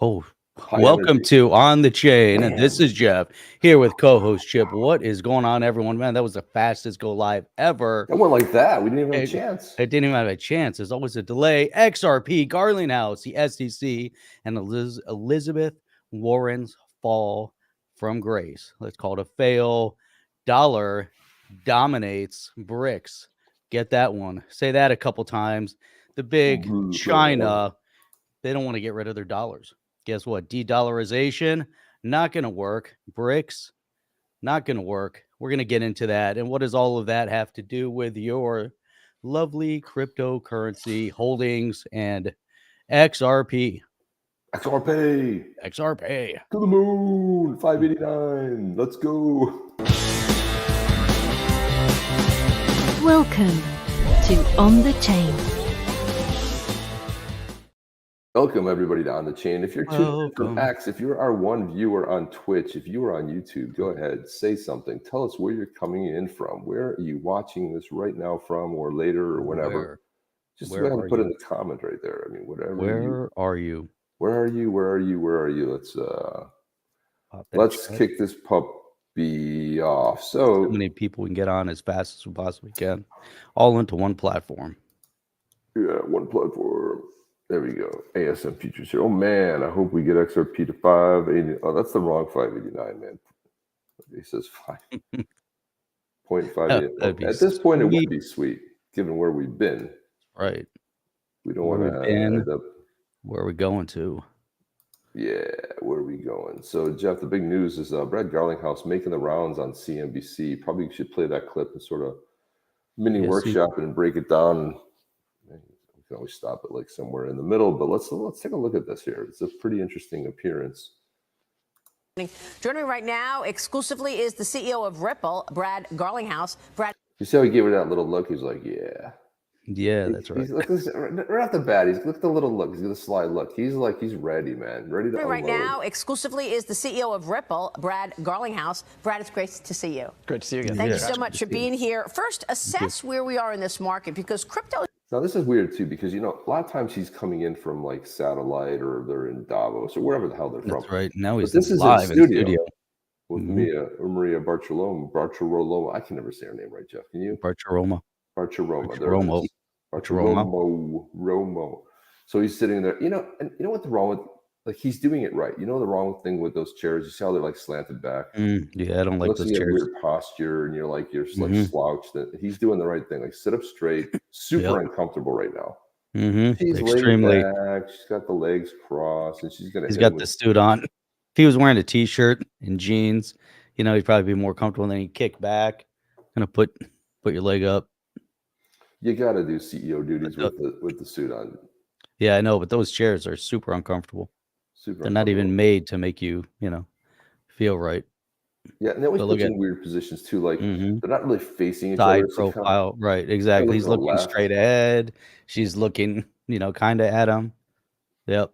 Oh, High welcome energy. to On the Chain. And this Man. is Jeff here with co-host Chip. What is going on, everyone? Man, that was the fastest go live ever. It went like that. We didn't even have a It, chance. it didn't even have a chance. There's always a delay. XRP, Garlinghouse, the SEC, and Elizabeth Warren's fall from grace. Let's call it a fail. Dollar dominates BRICS. Get that one. Say that a couple times. The big China, they don't want to get rid of their dollars. Guess what? De-dollarization, not going to work. BRICS, not going to work. We're going to get into that. And what does all of that have to do with your lovely cryptocurrency holdings and XRP? XRP. XRP. To the moon. 589. Let's go. Welcome to On the Chain. Welcome, everybody, to On the Chain. If you're tuning in from X, if you're our one viewer on Twitch, if you are on YouTube, go ahead, say something. Tell us where you're coming in from. Where are you watching this right now from, or later, or whenever? Just go ahead and put in the comment right there. I mean, whatever. Where are you? Where are you? Where are you? Where are you? Let's kick this puppy off. So many people we can get on as fast as we possibly can, all into one platform. Yeah, one platform. There we go. ASM futures here. Oh man, I hope we get XRP to 580. Oh, that's the wrong 589, man. It says 5.58. At this point, it would be sweet, given where we've been. Right. We don't want to end up. Where are we going to? Yeah, where are we going? So, Jeff, the big news is Brad Garlinghouse making the rounds on CNBC. Probably should play that clip and sort of mini workshop and break it down. We can always stop it like somewhere in the middle, but let's take a look at this here. It's a pretty interesting appearance. Joining me right now exclusively is the CEO of Ripple, Brad Garlinghouse. Brad, you see how he gave her that little look? He's like, yeah. Yeah, that's right. Right off the bat, look at the little look. He's got a sly look. He's ready, man. Ready to unload. Right now, exclusively is the CEO of Ripple, Brad Garlinghouse. Brad, it's great to see you. Great to see you again. Thank you so much for being here. First, assess where we are in this market, because crypto. Now, this is weird, too, because, a lot of times he's coming in from, like, satellite, or they're in Davos, or wherever the hell they're from. That's right. Now he's live in studio. With Mm-hmm. Maria Bartiromo. I can never say her name right, Jeff. Can you? Bartiromo. Romo. So he's sitting there, and you know what the wrong with, like, he's doing it right. You know the wrong thing with those chairs? You see how they're like slanted back? Yeah, I don't like those chairs. Weird posture, and you're just like slouched. He's doing the right thing. Like, sit up straight. Super uncomfortable right now. She's extremely back. She's got the legs crossed, and she's gonna. He's got the suit on. If he was wearing a t-shirt and jeans, he'd probably be more comfortable. And then he'd kick back, put your leg up. You got to do CEO duties with the suit on. Yeah, I know, but those chairs are super uncomfortable. They're not even made to make you, feel right. Yeah, and they always put you in weird positions too. Like they're not really facing each other. Side profile, right? Exactly. He's looking straight ahead. She's looking, kind of at him. Yep.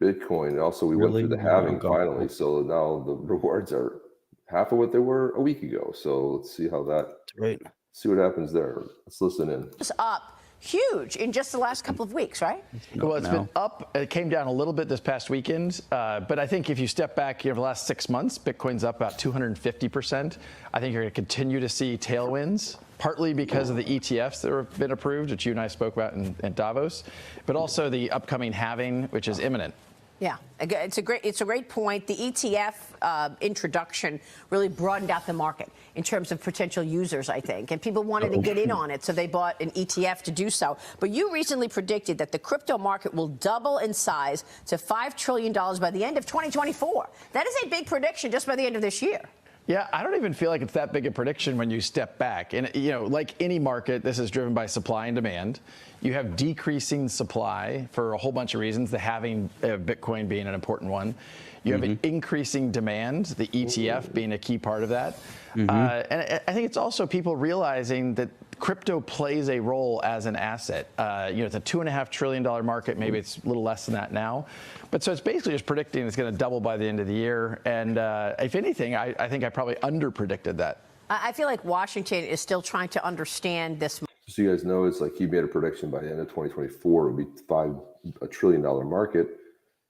Bitcoin. Also, we went through the halving finally, so now the rewards are half of what they were a week ago. So let's see how that. Right. See what happens there. Let's listen in. It's up huge in just the last couple of weeks, right? Well, it's been up. It came down a little bit this past weekend. But I think if you step back over the last 6 months, Bitcoin's up about 250%. I think you're going to continue to see tailwinds, partly because of the ETFs that have been approved, which you and I spoke about in Davos, but also the upcoming halving, which is imminent. Yeah, it's a great point. The ETF introduction really broadened out the market in terms of potential users, I think, and people wanted to get in on it, so they bought an ETF to do so. But you recently predicted that the crypto market will double in size to $5 trillion by the end of 2024. That is a big prediction just by the end of this year. Yeah, I don't even feel like it's that big a prediction when you step back. And, like any market, this is driven by supply and demand. You have decreasing supply for a whole bunch of reasons, the halving of Bitcoin being an important one. You have an increasing demand, the ETF being a key part of that. And I think it's also people realizing that crypto plays a role as an asset. It's a $2.5 trillion market. Maybe it's a little less than that now. But so it's basically just predicting it's going to double by the end of the year. And if anything, I think I probably underpredicted that. I feel like Washington is still trying to understand this. So you guys know, it's like he made a prediction by the end of 2024 it would be $5 trillion market.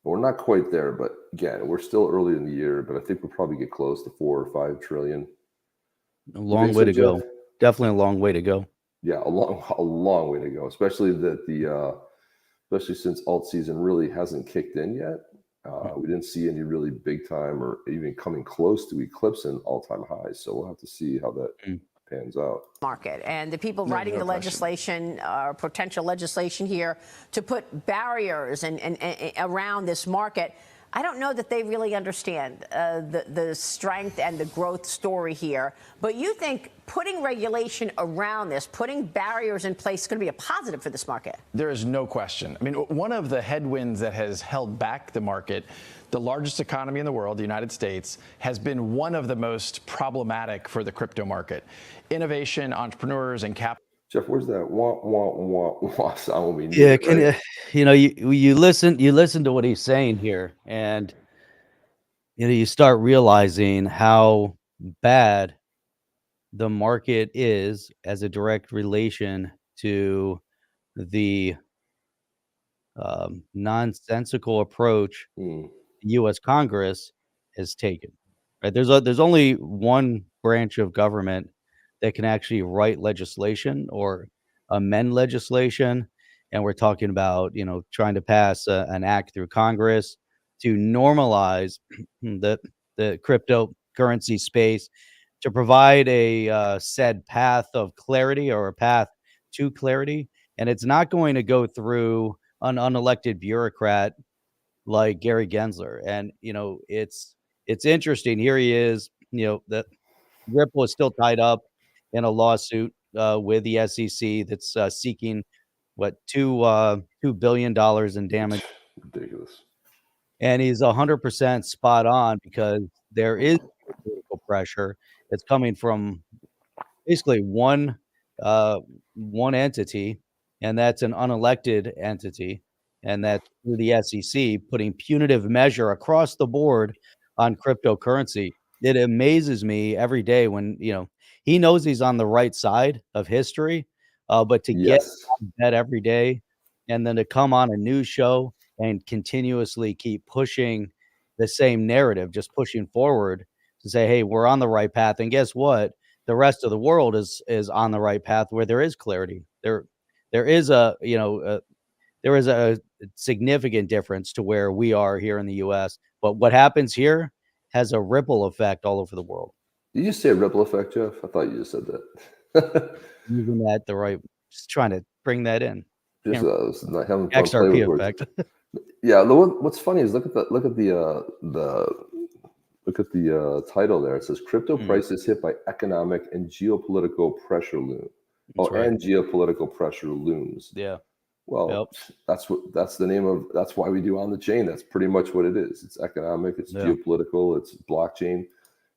We're not quite there, but again, we're still early in the year, but I think we'll probably get close to 4 or 5 trillion. A long way to go. Definitely a long way to go. Yeah, a long way to go, especially especially since alt season really hasn't kicked in yet. We didn't see any really big time or even coming close to eclipsing all-time highs. So we'll have to see how that pans out. Market and the people writing the legislation or potential legislation here to put barriers and around this market. I don't know that they really understand the strength and the growth story here. But you think putting regulation around this, putting barriers in place is going to be a positive for this market? There is no question. I mean, one of the headwinds that has held back the market, the largest economy in the world, the United States, has been one of the most problematic for the crypto market. Innovation, entrepreneurs, and capital. Jeff, where's that wah sound we need? Yeah, you listen to what he's saying here, and you start realizing how bad the market is as a direct relation to the nonsensical approach the U.S. Congress has taken. Right? There's only one branch of government that can actually write legislation or amend legislation, and we're talking about trying to pass an act through Congress to normalize the cryptocurrency space, to provide a said path of clarity or a path to clarity, and it's not going to go through an unelected bureaucrat like Gary Gensler. And it's interesting. Here he is. That Ripple is still tied up in a lawsuit with the SEC that's seeking $2 billion in damage. Ridiculous. And he's 100% spot on, because there is political pressure that's coming from basically one entity, and that's an unelected entity, and that's through the SEC putting punitive measure across the board on cryptocurrency. It amazes me every day when he knows he's on the right side of history, but to get out of bed every day and then to come on a news show and continuously keep pushing the same narrative, just pushing forward to say, hey, we're on the right path. And guess what? The rest of the world is on the right path, where there is clarity. There is a significant difference to where we are here in the U.S. But what happens here has a ripple effect all over the world. Did you say ripple effect, Jeff? I thought you just said that. Using that just trying to bring that in. Just not having fun. XRP effect. Yeah. What's funny is look at the title there. It says crypto prices hit by economic and geopolitical pressure loom. And geopolitical pressure looms. Yeah. Well, that's the name of. That's why we do On the Chain. That's pretty much what it is. It's economic. It's geopolitical. It's blockchain,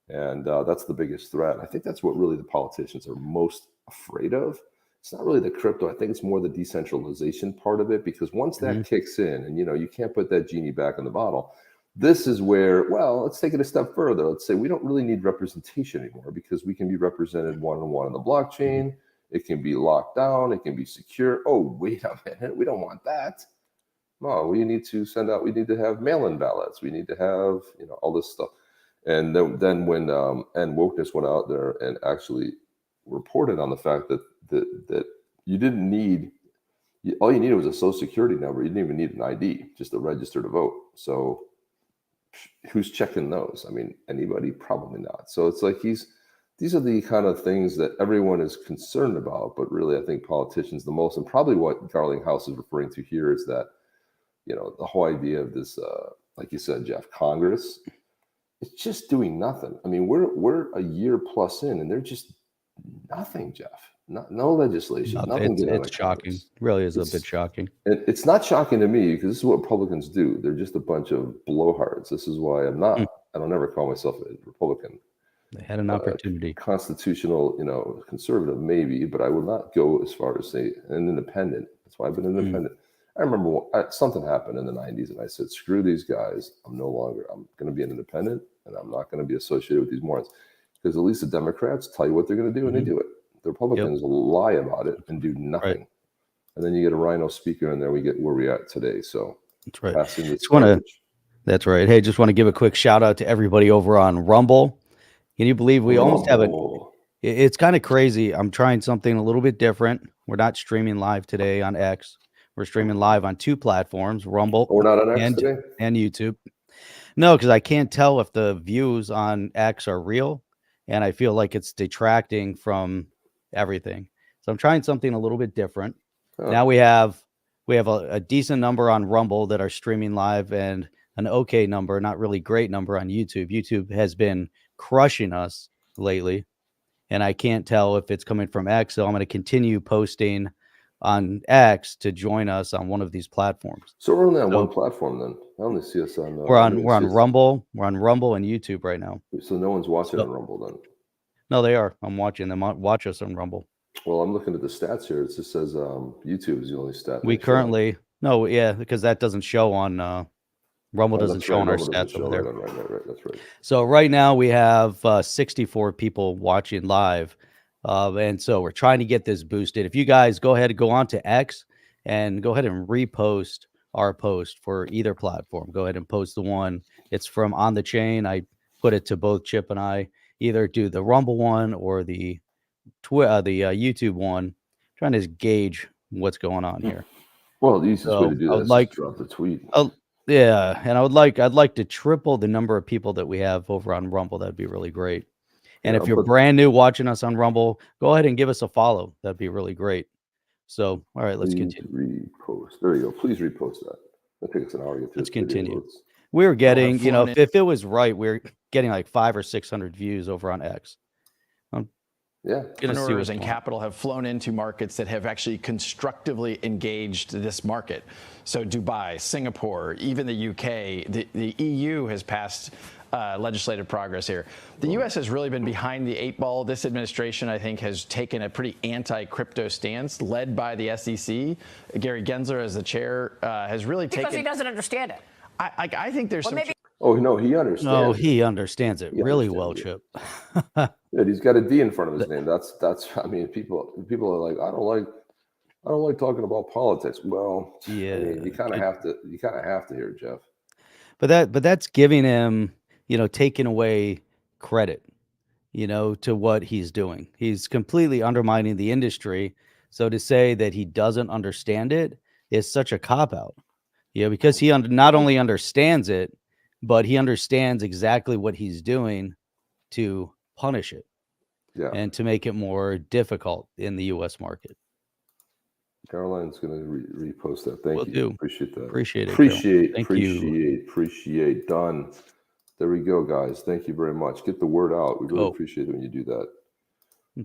and that's the biggest threat. I think that's what really the politicians are most afraid of. It's not really the crypto. I think it's more the decentralization part of it, because once that kicks in, and you can't put that genie back in the bottle. This is where, let's take it a step further. Let's say we don't really need representation anymore, because we can be represented one-on-one on the blockchain. It can be locked down. It can be secure. Oh, wait a minute. We don't want that. No, we need to send out. We need to have mail-in ballots. We need to have, all this stuff. And then when and Wokeness went out there and actually reported on the fact that you didn't need, all you needed was a social security number. You didn't even need an ID, just to register to vote. So who's checking those? I mean, anybody? Probably not. So it's like these are the kind of things that everyone is concerned about, but really I think politicians the most, and probably what Garlinghouse is referring to here is that, the whole idea of this, like you said, Jeff, Congress, it's just doing nothing. I mean, we're a year plus in, and they're just nothing, Jeff. No legislation. Nothing. It's shocking. Really is a bit shocking. It's not shocking to me, because this is what Republicans do. They're just a bunch of blowhards. This is why I don't ever call myself a Republican. They had an opportunity. Constitutional, conservative maybe, but I will not go as far as say an independent. That's why I've been an independent. I remember something happened in the 90s, and I said, screw these guys. I'm going to be an independent, and I'm not going to be associated with these morons, because at least the Democrats tell you what they're going to do, and they do it. The Republicans lie about it and do nothing. Right. And then you get a rhino speaker in there. We get where we're at today. So That's right. passing this Just want to. garbage. That's right. Hey, just want to give a quick shout out to everybody over on Rumble. Can you believe we almost have Rumble. It's kind of crazy. I'm trying something a little bit different. We're not streaming live today on X. We're streaming live on 2 platforms, Rumble Oh, we're not on X and today? YouTube. No, because I can't tell if the views on X are real, and I feel like it's detracting from everything. So I'm trying something a little bit different. Huh. Now we have a decent number on Rumble that are streaming live, and an okay number, not really great number on YouTube. YouTube has been crushing us lately, and I can't tell if it's coming from X. So I'm going to continue posting on X to join us on one of these platforms. So we're only on one platform then. I only see us on. We're on Rumble. We're on Rumble and YouTube right now. So no one's watching on Rumble then. No, they are. I'm watching them. Watch us on Rumble. Well, I'm looking at the stats here. It just says YouTube is the only stat. We currently because that doesn't show on Rumble. Doesn't show on our stats over there. Right. That's right. So right now we have 64 people watching live, and so we're trying to get this boosted. If you guys go ahead and go on to X and go ahead and repost our post for either platform, go ahead and post the one. It's from On the Chain. I put it to both Chip and I. Either do the Rumble one or the YouTube one. Trying to gauge what's going on here. Well, the easiest way to do that is just drop the tweet. Yeah, and I'd like to triple the number of people that we have over on Rumble. That'd be really great. And if you're brand new watching us on Rumble, go ahead and give us a follow. That'd be really great. So, all right, let's continue. Repost. There you go. Please repost that. I think it's an hour to get through. Let's continue. We're getting, if it was right, we're getting like 500 or 600 views over on X. Entrepreneurs and capital have flown into markets that have actually constructively engaged this market. So Dubai, Singapore, even the UK, the EU has passed legislative progress here. The U.S. has really been behind the 8 ball. This administration, I think, has taken a pretty anti-crypto stance, led by the SEC. Gary Gensler, as the chair, has really taken. Because he doesn't understand it. I think there's some. Oh no, he understands. No, he understands it really well, Chip. Yeah, he's got a D in front of his name. That's. I mean, people are like, I don't like talking about politics. Well, yeah, I mean, you kind of have to. You kind of have to hear Jeff. But that's giving him, taking away credit, to what he's doing. He's completely undermining the industry. So to say that he doesn't understand it is such a cop-out. Because he not only understands it, but he understands exactly what he's doing to punish it and to make it more difficult in the U.S. market. Caroline's going to repost that. Thank you. Appreciate that. Appreciate it. Appreciate. Done. There we go, guys. Thank you very much. Get the word out. We really appreciate it when you do that.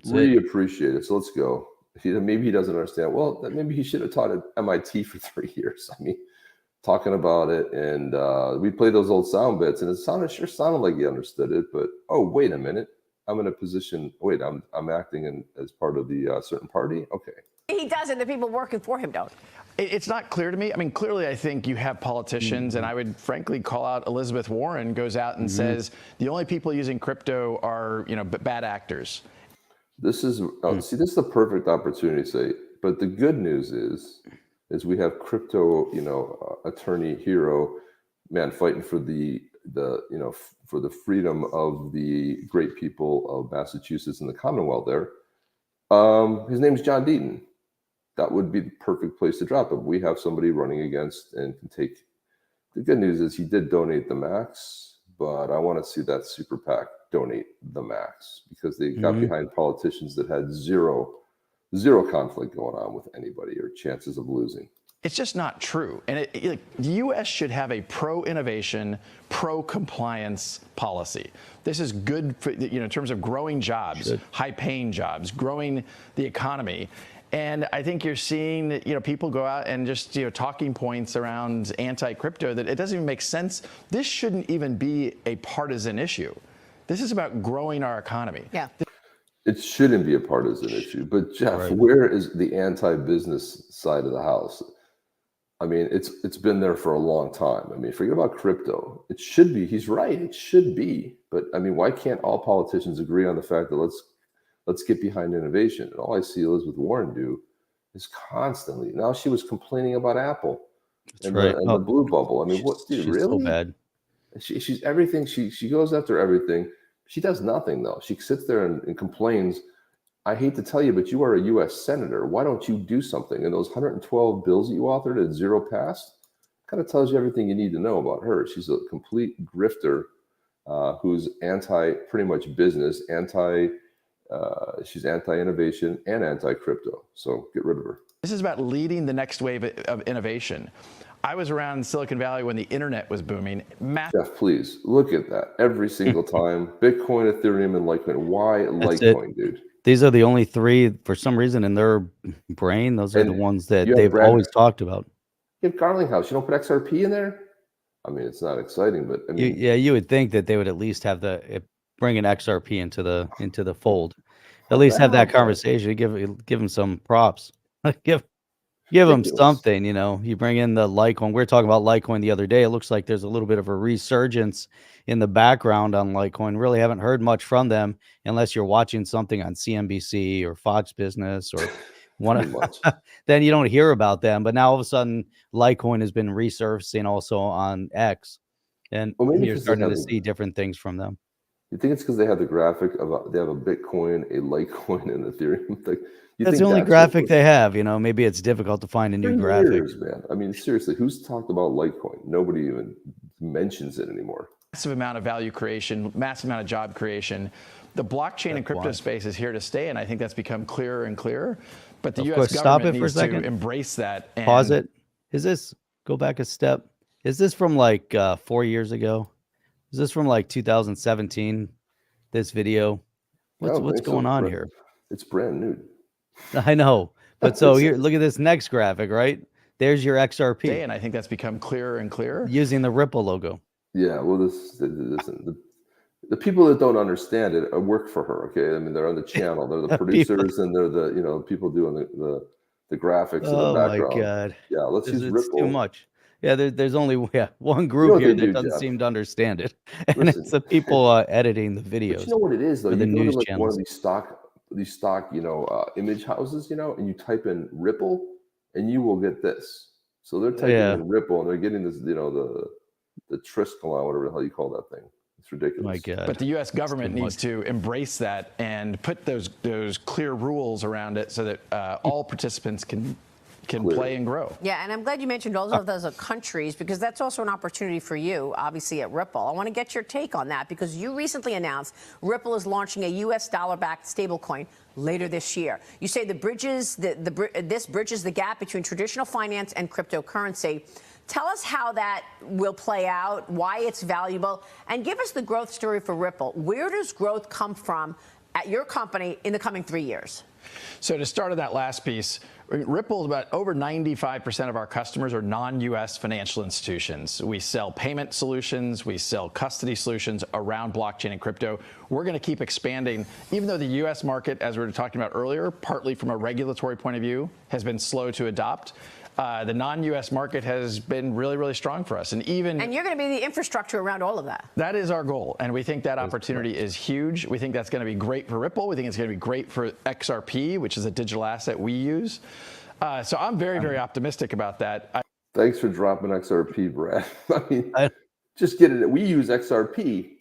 Really appreciate it. So let's go. Maybe he doesn't understand. Well, maybe he should have taught at MIT for 3 years. I mean, talking about it, and we played those old sound bits, and it sure sounded like he understood it. But wait a minute, I'm in a position. Wait, I'm acting as part of the certain party. Okay, he doesn't. The people working for him don't. It's not clear to me. I mean, clearly, I think you have politicians, and I would frankly call out Elizabeth Warren goes out and says the only people using crypto are bad actors. This is this is the perfect opportunity to say. But the good news is we have crypto, attorney hero, man, fighting for the for the freedom of the great people of Massachusetts and the Commonwealth there. His name's John Deaton. That would be the perfect place to drop him. We have somebody running against and can take. The good news is he did donate the max, but I want to see that super PAC donate the max because they got behind politicians that had zero conflict going on with anybody or chances of losing. It's just not true. And the U.S. should have a pro-innovation, pro-compliance policy. This is good for, in terms of growing jobs, high-paying jobs, growing the economy. And I think you're seeing that, people go out and just, talking points around anti-crypto that it doesn't even make sense. This shouldn't even be a partisan issue. This is about growing our economy. Yeah. It shouldn't be a partisan issue. But Jeff, where is the anti-business side of the house? I mean, it's been there for a long time. I mean, forget about crypto. It should be. He's right. It should be. But I mean, why can't all politicians agree on the fact that let's get behind innovation? And all I see Elizabeth Warren do is constantly. Now she was complaining about Apple. That's right. The blue bubble. I mean, what, dude? She's Really? so bad. She's everything. She goes after everything. She does nothing though. She sits there and complains. I hate to tell you, but you are a U.S. senator. Why don't you do something? And those 112 bills that you authored at zero passed kind of tells you everything you need to know about her. She's a complete grifter who's pretty much business, she's anti-innovation and anti-crypto. So get rid of her. This is about leading the next wave of innovation. I was around Silicon Valley when the internet was booming. Jeff, please look at that every single time. Bitcoin, Ethereum, and Litecoin. Why Litecoin, dude? These are the only three, for some reason, in their brain. Those are the ones that they've always talked about. You have Garlinghouse. You don't put XRP in there? I mean, it's not exciting, but I mean, you would think that they would at least have bring an XRP into the fold. At least have that conversation. Give them some props. Give them something. You bring in the Litecoin. We were talking about Litecoin the other day. It looks like there's a little bit of a resurgence in the background on Litecoin. Really haven't heard much from them unless you're watching something on CNBC or Fox Business or then you don't hear about them. But now all of a sudden, Litecoin has been resurfacing also on X, and you're starting to see different things from them. You think it's because they have the graphic of they have a Bitcoin, a Litecoin, and Ethereum? That's the only graphic they have. Maybe it's difficult to find a new graphic. Man. I mean, seriously, who's talked about Litecoin? Nobody even mentions it anymore. Massive amount of value creation, massive amount of job creation. The blockchain and crypto space is here to stay, and I think that's become clearer and clearer. But the U.S. government needs to embrace that. And pause it. Go back a step. Is this from 4 years ago? Is this from 2017? This video? What's going on here? It's brand new. I know. But so here, look at this next graphic, right? There's your XRP. And I think that's become clearer and clearer. Using the Ripple logo. Yeah, well, the people that don't understand it work for her. Okay, I mean, they're on the channel. They're the producers, and they're the people doing the graphics in the background. Oh my God! Yeah, let's use Ripple. It's too much. Yeah, there's only one group here that doesn't seem to understand it, and it's the people editing the videos. But you know what it is though? The you news go to channels. One of these stock image houses, and you type in Ripple, and you will get this. So they're typing in Ripple, and they're getting this, the Triskelon, whatever the hell you call that thing. It's ridiculous. My God. But the U.S. government needs to embrace that and put those clear rules around it so that all participants can play and grow. Yeah, and I'm glad you mentioned all of those countries, because that's also an opportunity for you, obviously, at Ripple. I want to get your take on that, because you recently announced Ripple is launching a U.S. dollar-backed stablecoin later this year. You say this bridges the gap between traditional finance and cryptocurrency. Tell us how that will play out, why it's valuable, and give us the growth story for Ripple. Where does growth come from at your company in the coming 3 years? So to start on that last piece, Ripple is about over 95% of our customers are non-U.S. financial institutions. We sell payment solutions, we sell custody solutions around blockchain and crypto. We're going to keep expanding, even though the U.S. market, as we were talking about earlier, partly from a regulatory point of view, has been slow to adopt. The non-U.S. market has been really, really strong for us. And you're going to be the infrastructure around all of that. That is our goal. And we think that opportunity is huge. We think that's going to be great for Ripple. We think it's going to be great for XRP, which is a digital asset we use. So I'm very, very optimistic about that. Thanks for dropping XRP, Brad. I mean, just get it. We use XRP.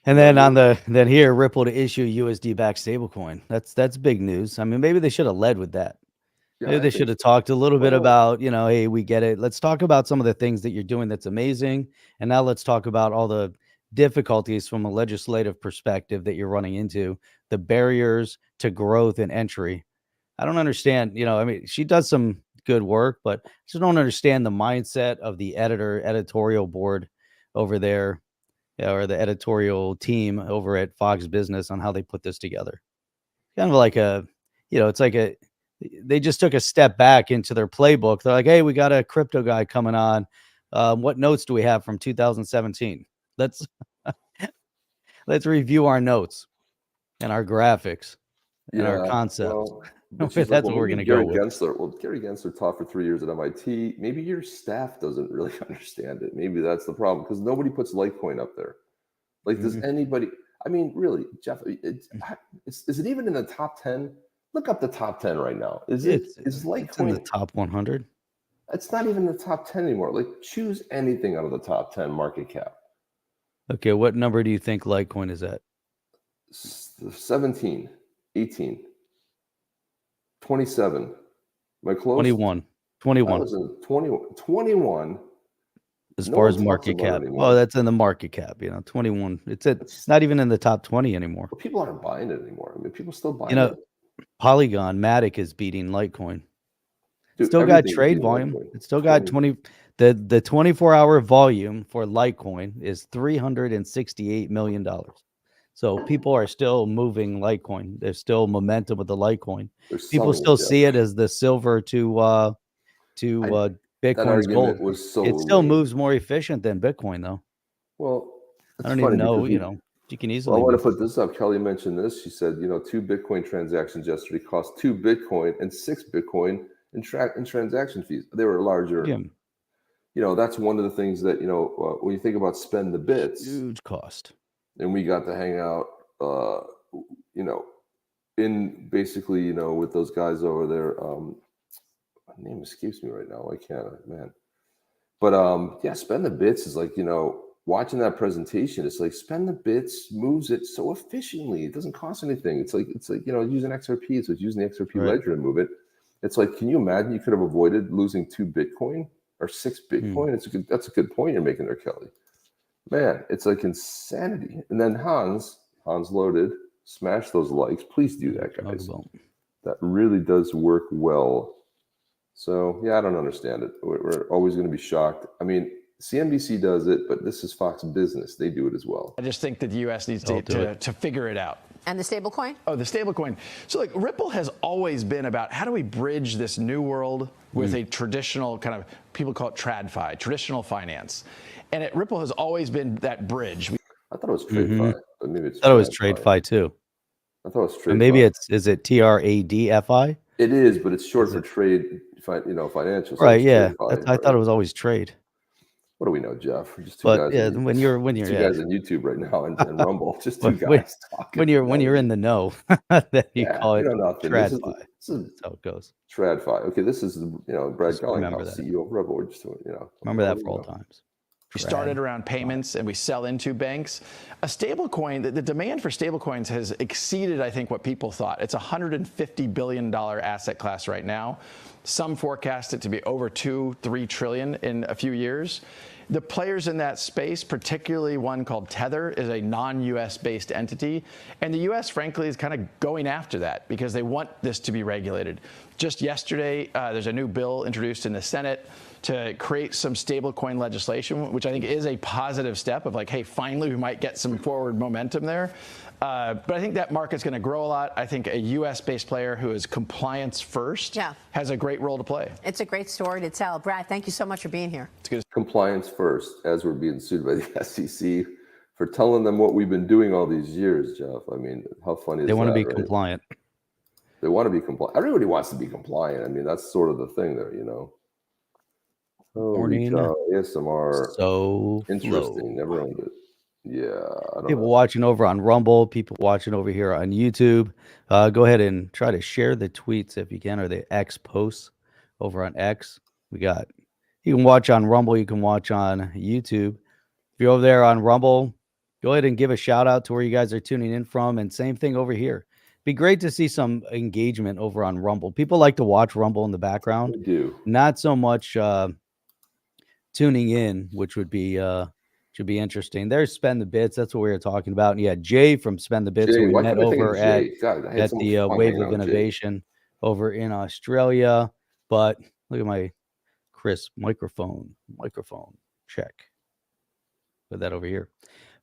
And then here, Ripple to issue USD-backed stablecoin. That's big news. I mean, maybe they should have led with that. Yeah, maybe they should have talked a little bit about, hey, we get it. Let's talk about some of the things that you're doing that's amazing. And now let's talk about all the difficulties from a legislative perspective that you're running into, the barriers to growth and entry. I don't understand, I mean, she does some good work, but I just don't understand the mindset of the editorial board over there, or the editorial team over at Fox Business on how they put this together. Kind of like they just took a step back into their playbook. They're like, hey, we got a crypto guy coming on. What notes do we have from 2017? Let's review our notes and our graphics and our concepts. Well, that's what we're going to go with. Gary Gensler taught for 3 years at MIT. Maybe your staff doesn't really understand it. Maybe that's the problem, because nobody puts Litecoin up there. Does anybody? I mean, really, Jeff, is it even in the top 10? Look up the top 10 right now. Is Litecoin in the top 100? It's not even the top 10 anymore. Like, choose anything out of the top 10 market cap. Okay, what number do you think Litecoin is at? 17, 18, 27. Am I close? 21. I 21 was in 21. as No far one as talks market about it cap. anymore. Oh, that's in the market cap, 21. It's not even in the top 20 anymore. But people aren't buying it anymore. I mean, people still buying You know, it. Polygon, Matic is beating Litecoin. Dude, Still got everything is trade beating volume. Litecoin. It's still got 20. the 24-hour volume for Litecoin is $368 million. So people are still moving Litecoin. There's still momentum with the Litecoin. They're People selling still it, Jeff. see it as the silver to That Bitcoin's gold. argument was so It still lame. moves more efficient than Bitcoin, though. Well, it's I don't funny even know, because you can well, easily I want move. to put this up. Kelly mentioned this. She said, 2 Bitcoin transactions yesterday cost 2 Bitcoin and 6 Bitcoin in transaction fees. They were larger. Yeah, That's one of the things that, when you think about spend the bits, huge cost. and we got to hang out, in basically, with those guys over there. My name escapes me right now. I can't, man. But yeah, spend the bits is like, watching that presentation. It's like spend the bits moves it so efficiently. It doesn't cost anything. It's like using XRP. It's like using the XRP Right. ledger to move it. It's like, can you imagine you could have avoided losing 2 Bitcoin or 6 Bitcoin? That's a good point you're making there, Kelly. Man, it's like insanity. And then Hans loaded, smash those likes. Please do that, guys. That really does work well. So yeah, I don't understand it. We're always going to be shocked. I mean, CNBC does it, but this is Fox Business. They do it as well. I just think that the U.S. needs to figure it out. And the stablecoin? Oh, the stablecoin. So, like, Ripple has always been about how do we bridge this new world with a traditional kind of, people call it TradFi, traditional finance. And Ripple has always been that bridge. I thought it was TradeFi, but maybe it's. I thought it was TradeFi too. I thought it was TradeFi. And maybe is it TRADFI? It is, but it's short for trade, financial. Right? Yeah, I thought it was always trade. What do we know, Jeff? We're just two But guys. yeah, when you're two guys on YouTube right now and Rumble, just two when, guys talking. When you're in the know, then you call it TradFi. This is That's how it goes. TradFi. Okay, this is Brad Just remember Garlinghouse, that. CEO of Rebel. We're just Remember that for all times. We started around payments and we sell into banks. A stablecoin, the demand for stablecoins has exceeded, I think, what people thought. It's a $150 billion asset class right now. Some forecast it to be over 2-3 trillion in a few years. The players in that space, particularly one called Tether, is a non-US based entity. And the US, frankly, is kind of going after that because they want this to be regulated. Just yesterday, there's a new bill introduced in the Senate to create some stablecoin legislation, which I think is a positive step of like, hey, finally, we might get some forward momentum there. But I think that market's going to grow a lot. I think a U.S.-based player who is compliance first has a great role to play. It's a great story to tell. Brad, thank you so much for being here. It's good. Compliance first, as we're being sued by the SEC for telling them what we've been doing all these years, Jeff. I mean, how funny is that? They want to be right? compliant. They want to be compliant. Everybody wants to be compliant. I mean, that's sort of the thing there, Holy cow, ASMR. So interesting. Never owned it. Yeah. I don't people know. watching over on Rumble, people watching over here on YouTube. Go ahead and try to share the tweets if you can, or the X posts over on X. You can watch on Rumble, you can watch on YouTube. If you're over there on Rumble, go ahead and give a shout out to where you guys are tuning in from. And same thing over here. Be great to see some engagement over on Rumble. People like to watch Rumble in the background. They do. Not so much tuning in, which would be should be interesting. There's Spend the Bits. That's what we were talking about. And yeah, Jay from Spend the Bits, who we met over at the Wave of Innovation over in Australia. But look at my Chris microphone check. Put that over here.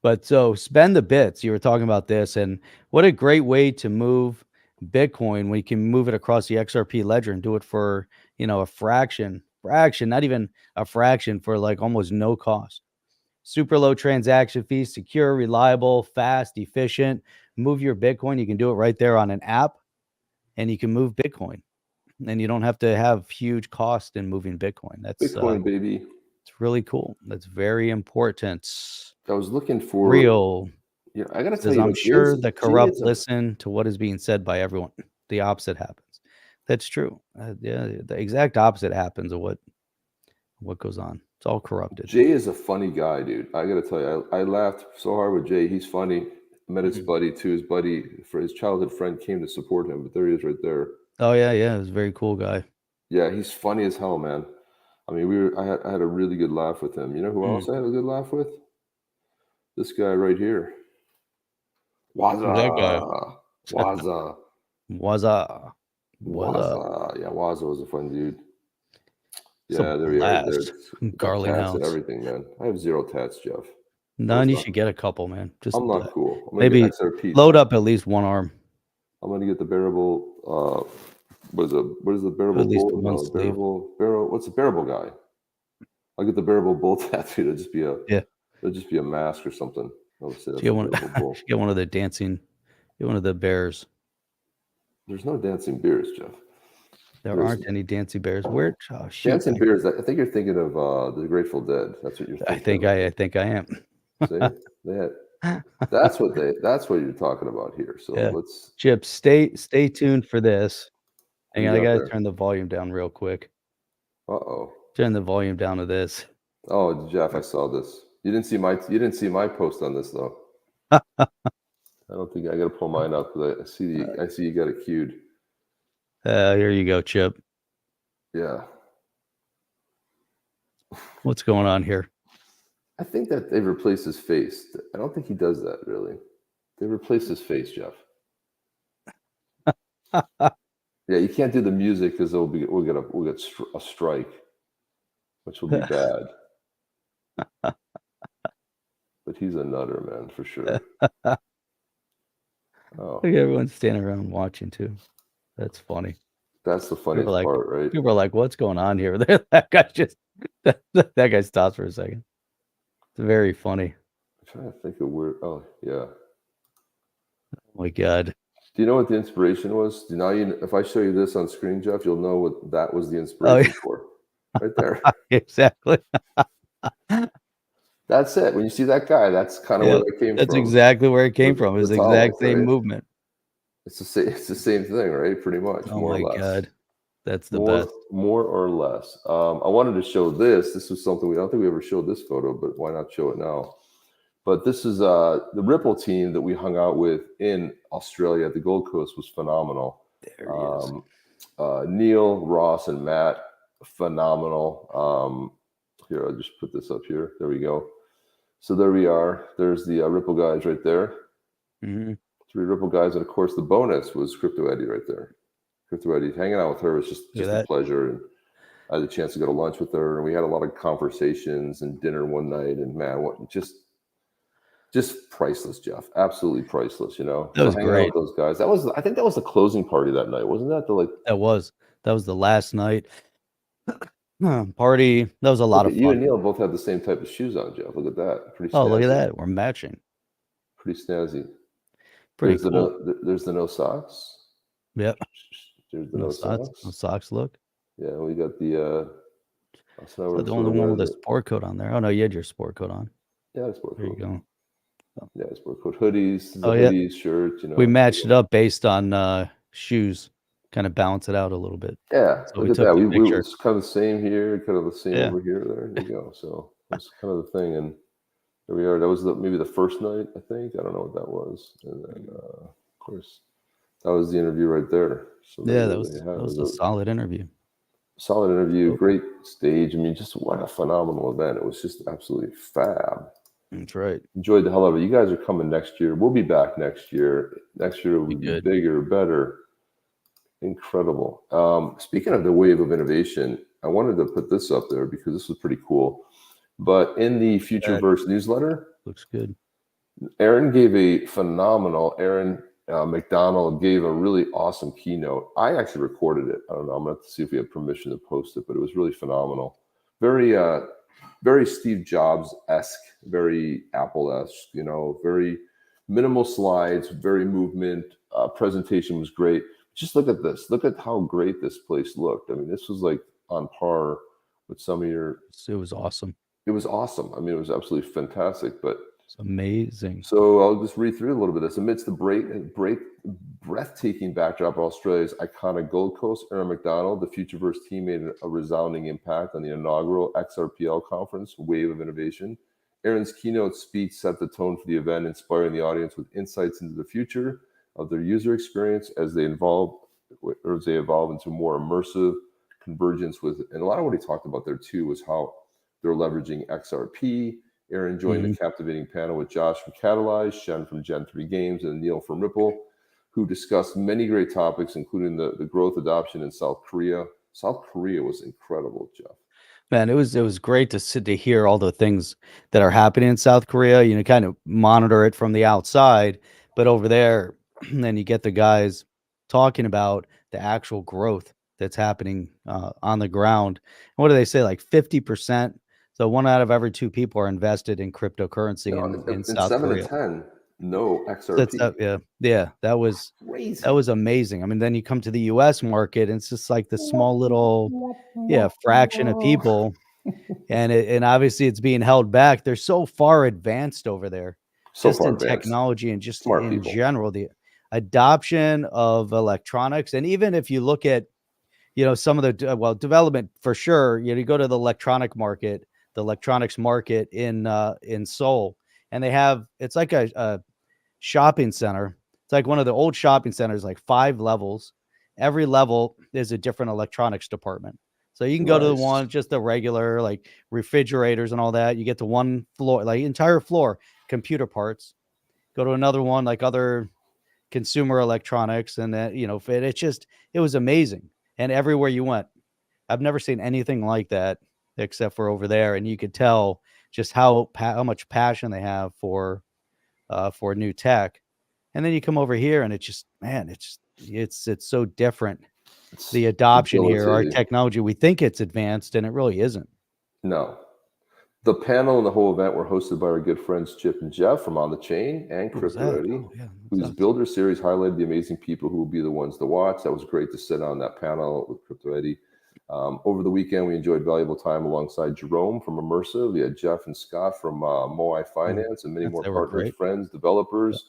But so Spend the Bits, you were talking about this, and what a great way to move Bitcoin. We can move it across the XRP ledger and do it for, a fraction, not even a fraction, for like almost no cost. Super low transaction fees, secure, reliable, fast, efficient. Move your Bitcoin. You can do it right there on an app, and you can move Bitcoin. And you don't have to have huge cost in moving Bitcoin. That's Bitcoin, baby. It's really cool. That's very important. I was looking for real. Yeah, I gotta tell you, I'm sure the corrupt listen to what is being said by everyone. The opposite happens. That's true. Yeah, the exact opposite happens of what what goes on. It's all corrupted. Jay is a funny guy, dude. I got to tell you, I laughed so hard with Jay. He's funny. I met his buddy too. His buddy, for his childhood friend, came to support him. But there he is, right there. Oh yeah, yeah. He's a very cool guy. Yeah, he's funny as hell, man. I mean, I had a really good laugh with him. You know who else I had a good laugh with? This guy right here. Waza. That guy. Waza. Waza. Waza. Yeah, Waza was a fun dude. Yeah, Some there you are. blast. Tats Garlinghouse. and everything, man. I have 0 tats, Jeff. None. You should get a couple, man. Just I'm not cool. I'm maybe XRP. load up at least one arm. I'm gonna get the bearable. What is the bearable? At least bull? one No, sleeve. bearable. What's the bearable guy? I'll get the bearable bull tattoo. It'll just be a mask or something. I'll say that's Get one, bull. get one of the dancing. Get one of the bears. There's no dancing bears, Jeff. There aren't any dancing bears. Where? Oh, shoot. Dancing bears. I think you're thinking of the Grateful Dead. That's what you're thinking. I think I am. See? That's what you're talking about here. So let's Chip, stay tuned for this. Hang on, I gotta there? turn the volume down real quick. Uh-oh. Turn the volume down to this. Oh, Jeff, I saw this. You didn't see my post on this though. I don't think I gotta pull mine up because I see you got it queued. Here you go, Chip. Yeah. What's going on here? I think that they've replaced his face. I don't think he does that really. They replaced his face, Jeff. Yeah, you can't do the music because we'll get a strike, which will be bad. But he's a nutter, man, for sure. Oh. Look, everyone's standing around watching too. That's funny. That's the funniest part, right? People are like, "What's going on here?" That guy stops for a second. It's very funny. I'm trying to think of where. Oh yeah. Oh my God. Do you know what the inspiration was? If I show you this on screen, Jeff, you'll know what that was the inspiration for. Right there. Exactly. That's it. When you see that guy, that's kind of where it came from. That's exactly where it came from. It was the exact same movement. It's the same thing, right? Pretty much. Oh more my or less. God. That's the best. More or less. I wanted to show this. This was something I don't think we ever showed this photo, but why not show it now? But this is the Ripple team that we hung out with in Australia at the Gold Coast was phenomenal. There he is. Neil, Ross, and Matt, phenomenal. Here, I'll just put this up here. There we go. So there we are. There's the Ripple guys right there. Mm-hmm. 3 Ripple guys, and of course the bonus was Crypto Eddie right there. Crypto Eddie, hanging out with her was just a pleasure, and I had a chance to go to lunch with her, and we had a lot of conversations and dinner one night, and man, just priceless, Jeff. Absolutely priceless. You know, that was hanging great. out with those guys. I think that was the closing party that night, wasn't that? That was the last night party. That was a lot of fun. You and Neil both had the same type of shoes on, Jeff. Look at that. Pretty. Oh, look at that. We're matching. Pretty snazzy. Pretty cool. There's the no socks. Yep. There's the no socks. No socks look. Yeah, we got the. So the only one with a sport coat on there. Oh no, you had your sport coat on. Yeah, sport coat. There you go. Yeah, sport coat, hoodies, hoodies, shirts. You know, we matched it up based on shoes, kind of balance it out a little bit. Yeah, so look at that. We it's kind of the same here, kind of the same over here. There you go. So that's kind of the thing, and there we are. That was maybe the first night, I think. I don't know what that was, and then of course that was the interview right there. So yeah, that was a solid interview. Solid interview, great stage. I mean, just what a phenomenal event. It was just absolutely fab. That's right. Enjoyed the hell out of it. You guys are coming next year. We'll be back next year. Next year will be bigger, better. Incredible. Speaking of the wave of innovation, I wanted to put this up there because this was pretty cool. But in the Futureverse newsletter, looks good. Aaron McDonald gave a really awesome keynote. I actually recorded it. I don't know. I'm going to have to see if we have permission to post it, but it was really phenomenal. Very, very Steve Jobs-esque, very Apple-esque, you know, very minimal slides, very movement. Presentation was great. Just look at this. Look at how great this place looked. I mean, this was like on par with some of your. It was awesome. It was awesome. I mean, it was absolutely fantastic. But It's amazing. So I'll just read through a little bit of this. Amidst the breathtaking backdrop of Australia's iconic Gold Coast, Aaron McDonald, the Futureverse team, made a resounding impact on the inaugural XRPL conference, Wave of Innovation. Aaron's keynote speech set the tone for the event, inspiring the audience with insights into the future of their user experience as they evolve into more immersive convergence with, and a lot of what he talked about there too was how they're leveraging XRP. Aaron joined the captivating panel with Josh from Catalyze, Shen from Gen 3 Games, and Neil from Ripple, who discussed many great topics, including the growth adoption in South Korea. South Korea was incredible, Jeff. Man, it was great to hear all the things that are happening in South Korea. You know, kind of monitor it from the outside, but over there, then you get the guys talking about the actual growth that's happening on the ground. What do they say? Like 50%. So 1 out of every 2 people are invested in cryptocurrency in South 7 Korea. to 10, no XRP. Yeah, that was Crazy. That was amazing. I mean, then you come to the US market and it's just like the small little fraction of people, and obviously it's being held back. They're so far advanced over there, So just far in advanced. technology and just Smart in people. general, the adoption of electronics. And even if you look at, you know, some of the development for sure, you know, you go to the electronics market in Seoul, and they have, it's like a shopping center. It's like one of the old shopping centers, like 5 levels. Every level is a different electronics department. So you can go to the one, just the regular, like refrigerators and all that. You get to one floor, like entire floor, computer parts. Go to another one, like other consumer electronics. And that, you know, it was amazing. And everywhere you went, I've never seen anything like that except for over there. And you could tell just how much passion they have for new tech. And then you come over here and it's just, man, it's so different. The adoption here, our technology, we think it's advanced and it really isn't. No. The panel and the whole event were hosted by our good friends Chip and Jeff from On the Chain and CryptoReady, whose Builder series highlighted the amazing people who will be the ones to watch. That was great to sit on that panel with CryptoReady. Over the weekend, we enjoyed valuable time alongside Jerome from Immersive. We had Jeff and Scott from Moai Finance and many more partners, friends, developers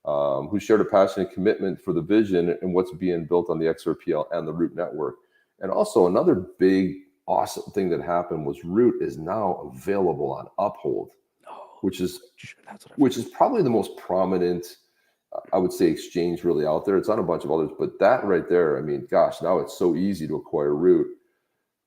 who shared a passionate commitment for the vision and what's being built on the XRPL and the Root network. And also another big, awesome thing that happened was Root is now available on Uphold, which is probably the most prominent, I would say, exchange really out there. It's on a bunch of others, but that right there, I mean, gosh, now it's so easy to acquire Root.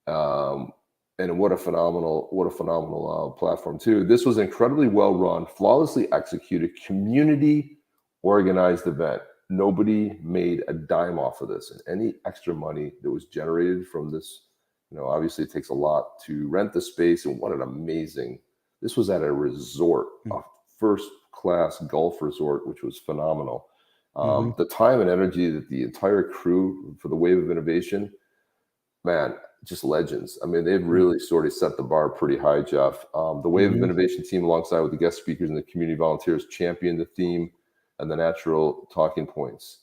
And what a phenomenal platform too. This was incredibly well run, flawlessly executed, community organized event. Nobody made a dime off of this, and any extra money that was generated from this, you know, obviously it takes a lot to rent the space. And what an amazing, this was at a resort, a first class golf resort, which was phenomenal. The time and energy that the entire crew for the Wave of Innovation, man, just legends. I mean, they've really sort of set the bar pretty high, Jeff. The Wave of Innovation team, alongside with the guest speakers and the community volunteers, championed the theme and the natural talking points.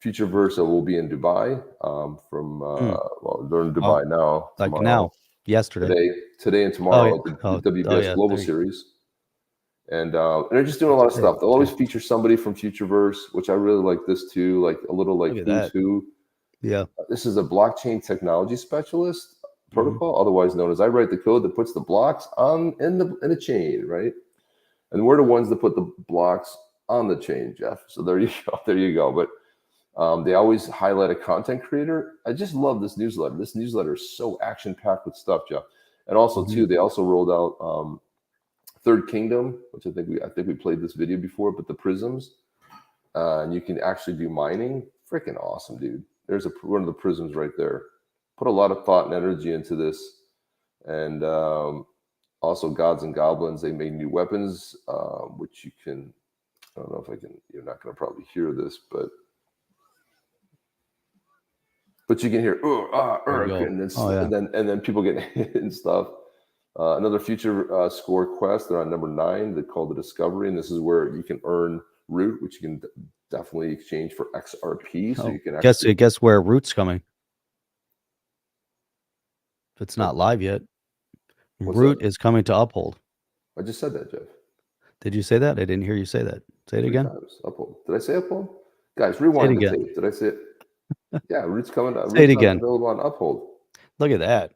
Futureverse will be in Dubai they're in Dubai now. Like now, yesterday. Today and tomorrow at the WBS Global Series. And they're just doing a lot of stuff. They'll always feature somebody from Futureverse, which I really like this too, like a little like Who's Who. Yeah. This is a blockchain technology specialist protocol, otherwise known as I write the code that puts the blocks in a chain, right? And we're the ones that put the blocks on the chain, Jeff. So there you go. But they always highlight a content creator. I just love this newsletter. This newsletter is so action-packed with stuff, Jeff. And also too, they also rolled out Third Kingdom, which I think we played this video before, but the prisms, and you can actually do mining. Freaking awesome, dude. There's one of the prisms right there. Put a lot of thought and energy into this. And also Gods and Goblins, they made new weapons, which you can, I don't know if I can, you're not going to probably hear this, but you can hear, and then people get hit and stuff. Another future score quest, they're on number 9. They call the Discovery, and this is where you can earn Root, which you can definitely exchange for XRP. So you can actually guess where Root's coming. It's not live yet. Root is coming to Uphold. I just said that, Jeff. Did you say that? I didn't hear you say that. Say it 3 again. times. Uphold. Did I say uphold? Guys, Say it rewind the again. tape. Did I say it? Yeah, Root's coming. Say it Root's again. available on Uphold. Look at that.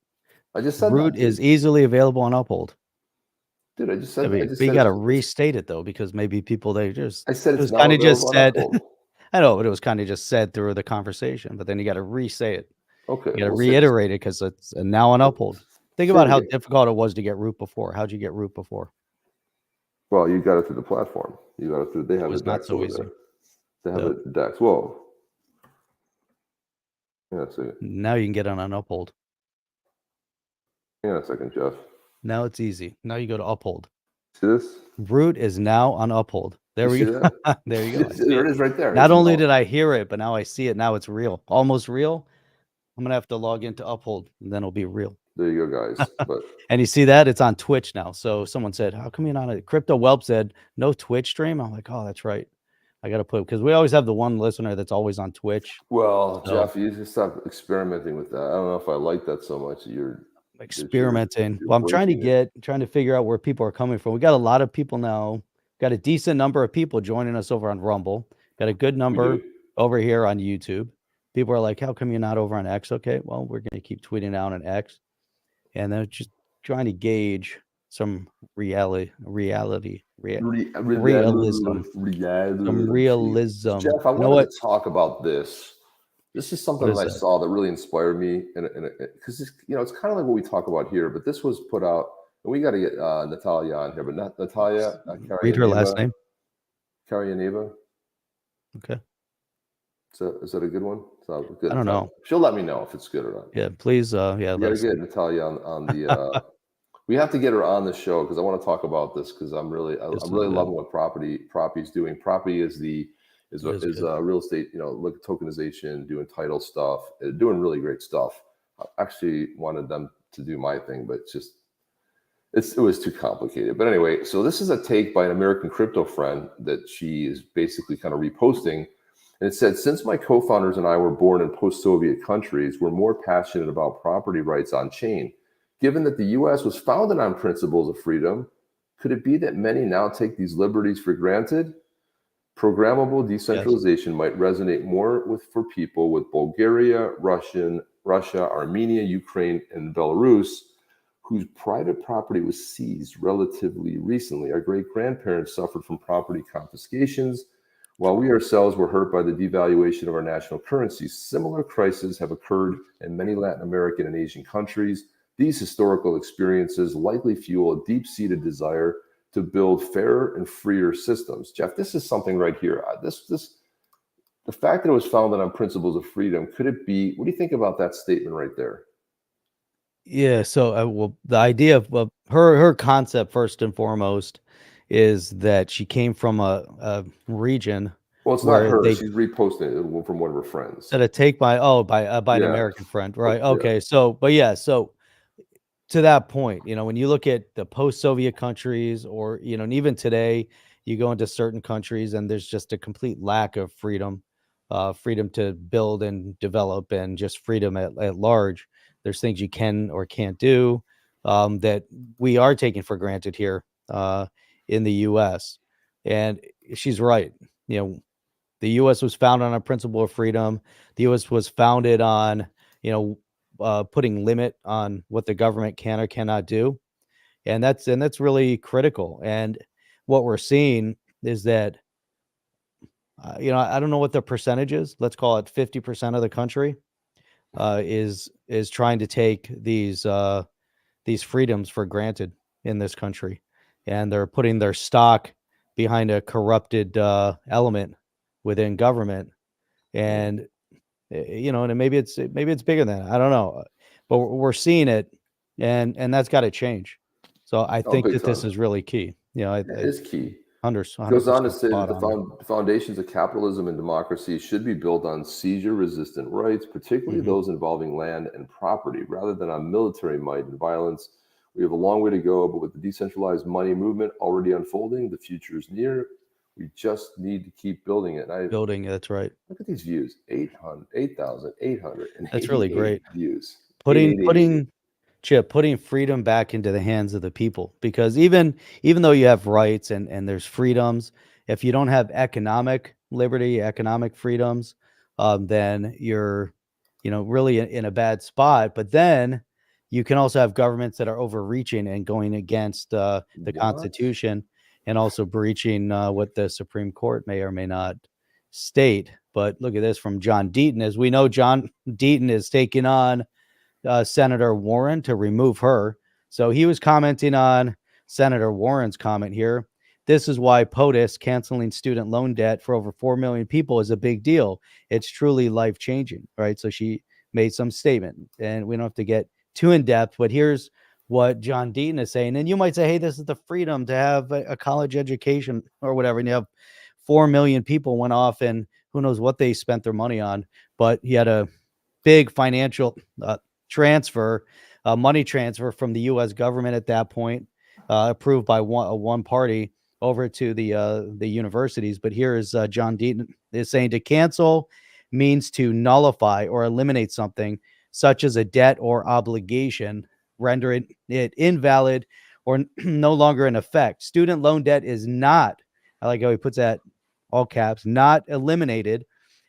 I just said Root that, is dude. easily available on Uphold. Dude, I just Yeah, said that. I just but you said got to it's- restate it though, because maybe people they just I said it it's was now kind of available just on said. Uphold. I know, but it was kind of just said through the conversation. But then you got to re-say it. Okay, You got to we'll say reiterate it because it's now on Uphold. Think Say about it how again. difficult it was to get Root before. How'd you get Root before? Well, you got it through the platform. You got it through. They It have the was not DEX so over easy. there. They have Yep. the DEX. Whoa. Hang on a second. Now you can get it on Uphold. Hang on a second, Jeff. Now it's easy. Now you go to Uphold. See this? Root is now on Uphold. There we see go. that? There you go. I see There it. it is right there. Not It's only now- did I hear it, but now I see it. Now it's real. Almost real. I'm gonna have to log into Uphold, and then it'll be real. There you go, guys. But And you see that it's on Twitch now. So someone said, "How come you're not a Crypto Whelp said no Twitch stream?" I'm like, "Oh, that's right. I got to put because we always have the one listener that's always on Twitch." well, So- Jeff, you just stop experimenting with that. I don't know if I like that so much. You're Experimenting. you're Well, I'm trying to breaking trying to figure out where people are coming from. We got a lot of people now. Got a decent number of people joining us over on Rumble. Got a good number do. over here on YouTube. People are like, "How come you're not over on X?" Okay, well, we're going to keep tweeting out on X, and they're just trying to gauge some realism, some realism. Jeff, I You know wanted what? to talk about this. This is something What that is I that? saw that really inspired me, and because it's kind of like what we talk about here, but this was put out, and we got to get Natalia on here, but not Natalia. Read her last name. Karyaneva. Okay. Is that a good one? Good. I don't know. She'll let me know if it's good or not. Yeah, please. Yeah, We let got to us get Natalia on the. We have to get her on the show because I want to talk about this because I'm really loving what Proppy's doing. Proppy is real estate, like tokenization, doing title stuff, doing really great stuff. I actually wanted them to do my thing, but it was too complicated. But anyway, so this is a take by an American crypto friend that she is basically kind of reposting. And it said, since my co-founders and I were born in post-Soviet countries, we're more passionate about property rights on chain. Given that the US was founded on principles of freedom, could it be that many now take these liberties for granted? Programmable decentralization might resonate more for people with Bulgaria, Russia, Armenia, Ukraine, and Belarus, whose private property was seized relatively recently. Our great-grandparents suffered from property confiscations, while we ourselves were hurt by the devaluation of our national currencies. Similar crises have occurred in many Latin American and Asian countries. These historical experiences likely fuel a deep-seated desire to build fairer and freer systems. Jeff, this is something right here. The fact that it was founded on principles of freedom, could it be? What do you think about that statement right there? Yeah. So, well, the idea of her concept first and foremost is that she came from a region. Well, it's not her. She's reposting it from one of her friends. That a take by an American friend, right? Okay. Yeah. So to that point, when you look at the post-Soviet countries, or and even today, you go into certain countries and there's just a complete lack of freedom to build and develop, and just freedom at large. There's things you can or can't do that we are taking for granted here in the U.S. And she's right. The U.S. was founded on a principle of freedom. The U.S. was founded on, putting limit on what the government can or cannot do, and that's really critical. And what we're seeing is that, I don't know what the percentage is. Let's call it 50% of the country is trying to take these freedoms for granted in this country, and they're putting their stock behind a corrupted element within government. And and maybe it's bigger than that. I don't know, but we're seeing it, and that's got to change. So I think that this is really key. It is key. 100% Goes on to say that the foundations of capitalism and democracy should be built on seizure-resistant rights, particularly those involving land and property, rather than on military might and violence. We have a long way to go, but with the decentralized money movement already unfolding, the future is near. We just need to keep building it. That's right. Look at these views: 8,800. That's really great. Views. Putting Chip, putting freedom back into the hands of the people, because even though you have rights and there's freedoms, if you don't have economic liberty, economic freedoms, then you're, really in a bad spot. But then you can also have governments that are overreaching and going against the Constitution, and also breaching what the Supreme Court may or may not state. But look at this from John Deaton. As we know, John Deaton is taking on Senator Warren to remove her. So he was commenting on Senator Warren's comment here. This is why POTUS canceling student loan debt for over 4 million people is a big deal. It's truly life-changing, right? So she made some statement, and we don't have to get too in depth, but here's what John Deaton is saying. And you might say, hey, this is the freedom to have a college education or whatever. And you have 4 million people went off, and who knows what they spent their money on, but he had a big financial money transfer from the U.S. government at that point, approved by one party over to the universities. But here is John Deaton is saying to cancel means to nullify or eliminate something such as a debt or obligation, rendering it invalid or no longer in effect. Student loan debt is not, I like how he puts that all caps, not eliminated,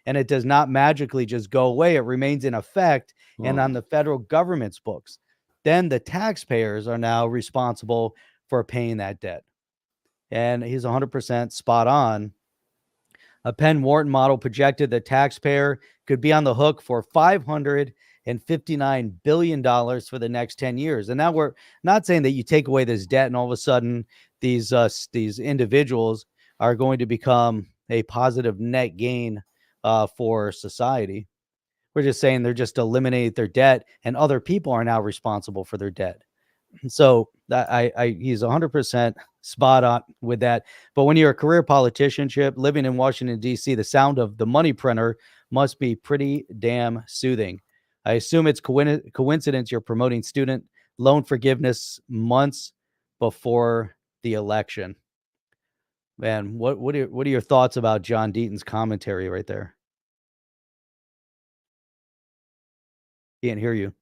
and it does not magically just go away. It remains in effect and on the federal government's books. Then the taxpayers are now responsible for paying that debt. And he's 100% spot on. A Penn Wharton model projected the taxpayer could be on the hook for $559 billion for the next 10 years. And now we're not saying that you take away this debt and all of a sudden these individuals are going to become a positive net gain for society. We're just saying they're just eliminating their debt, and other people are now responsible for their debt. So he's 100% spot on with that. But when you're a career politician, Chip, living in Washington, D.C., the sound of the money printer must be pretty damn soothing. I assume it's coincidence you're promoting student loan forgiveness months before the election. Man, what are your thoughts about John Deaton's commentary right there? Can't hear you.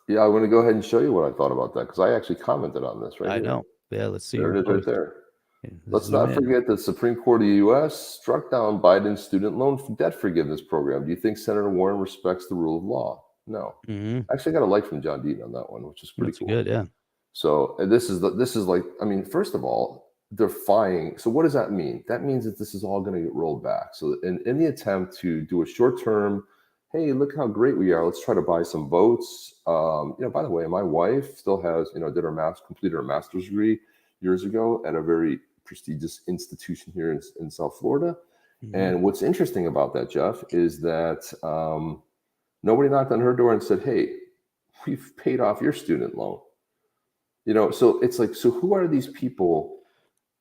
Yeah, I want to go ahead and show you what I thought about that, because I actually commented on this right I here. know. Yeah, let's see. There it is right there. Yeah, Let's not forget that the Supreme Court of the U.S. struck down Biden's student loan debt forgiveness program. Do you think Senator Warren respects the rule of law? No. Actually, I got a like from John Deaton on that one, which is pretty cool. Good, yeah. So this is like, I mean, first of all, defying. So what does that mean? That means that this is all going to get rolled back. So in the attempt to do a short term, hey, look how great we are, let's try to buy some votes. By the way, my wife still has, completed her master's degree years ago at a very prestigious institution here in South Florida. And what's interesting about that, Jeff, is that nobody knocked on her door and said, hey, we've paid off your student loan. So it's like, so who are these people?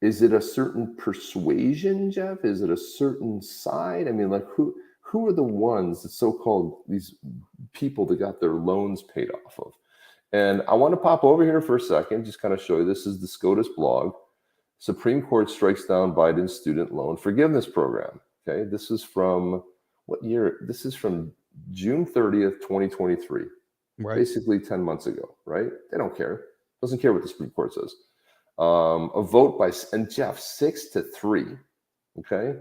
Is it a certain persuasion, Jeff? Is it a certain side? I mean, like who are the ones, the so-called these people that got their loans paid off of? And I want to pop over here for a second, just kind of show you. This is the SCOTUS blog. Supreme Court strikes down Biden's student loan forgiveness program. Okay, this is from what year? This is from June 30th, 2023. Right. Basically 10 months ago, right? They don't care. Doesn't care what the Supreme Court says. A vote by, and Jeff, 6-3. Okay.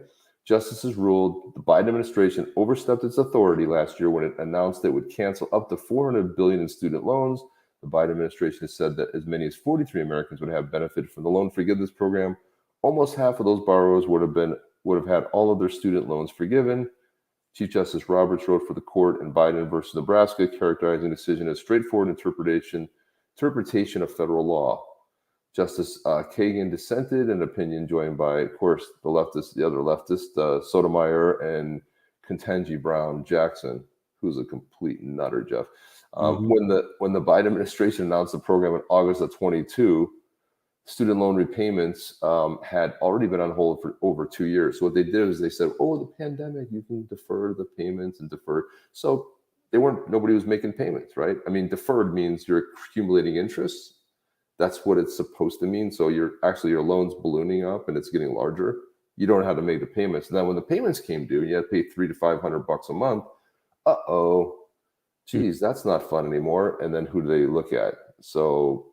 Justices ruled the Biden administration overstepped its authority last year when it announced it would cancel up to $400 billion in student loans. The Biden administration has said that as many as 43 Americans would have benefited from the loan forgiveness program. Almost half of those borrowers would have had all of their student loans forgiven. Chief Justice Roberts wrote for the court in Biden versus Nebraska, characterizing the decision as straightforward interpretation of federal law. Justice Kagan dissented, an opinion joined by, of course, the other leftist, Sotomayor and Ketanji Brown Jackson, who's a complete nutter, Jeff. When the Biden administration announced the program in August of 22, student loan repayments had already been on hold for over 2 years. So what they did is they said, oh, the pandemic, you can defer the payments and defer. So nobody was making payments, right? I mean, deferred means you're accumulating interest. That's what it's supposed to mean. So your loan's ballooning up and it's getting larger. You don't know how to make the payments. And then when the payments came due, you had to pay $300 to $500 a month. geez, that's not fun anymore. And then who do they look at? So,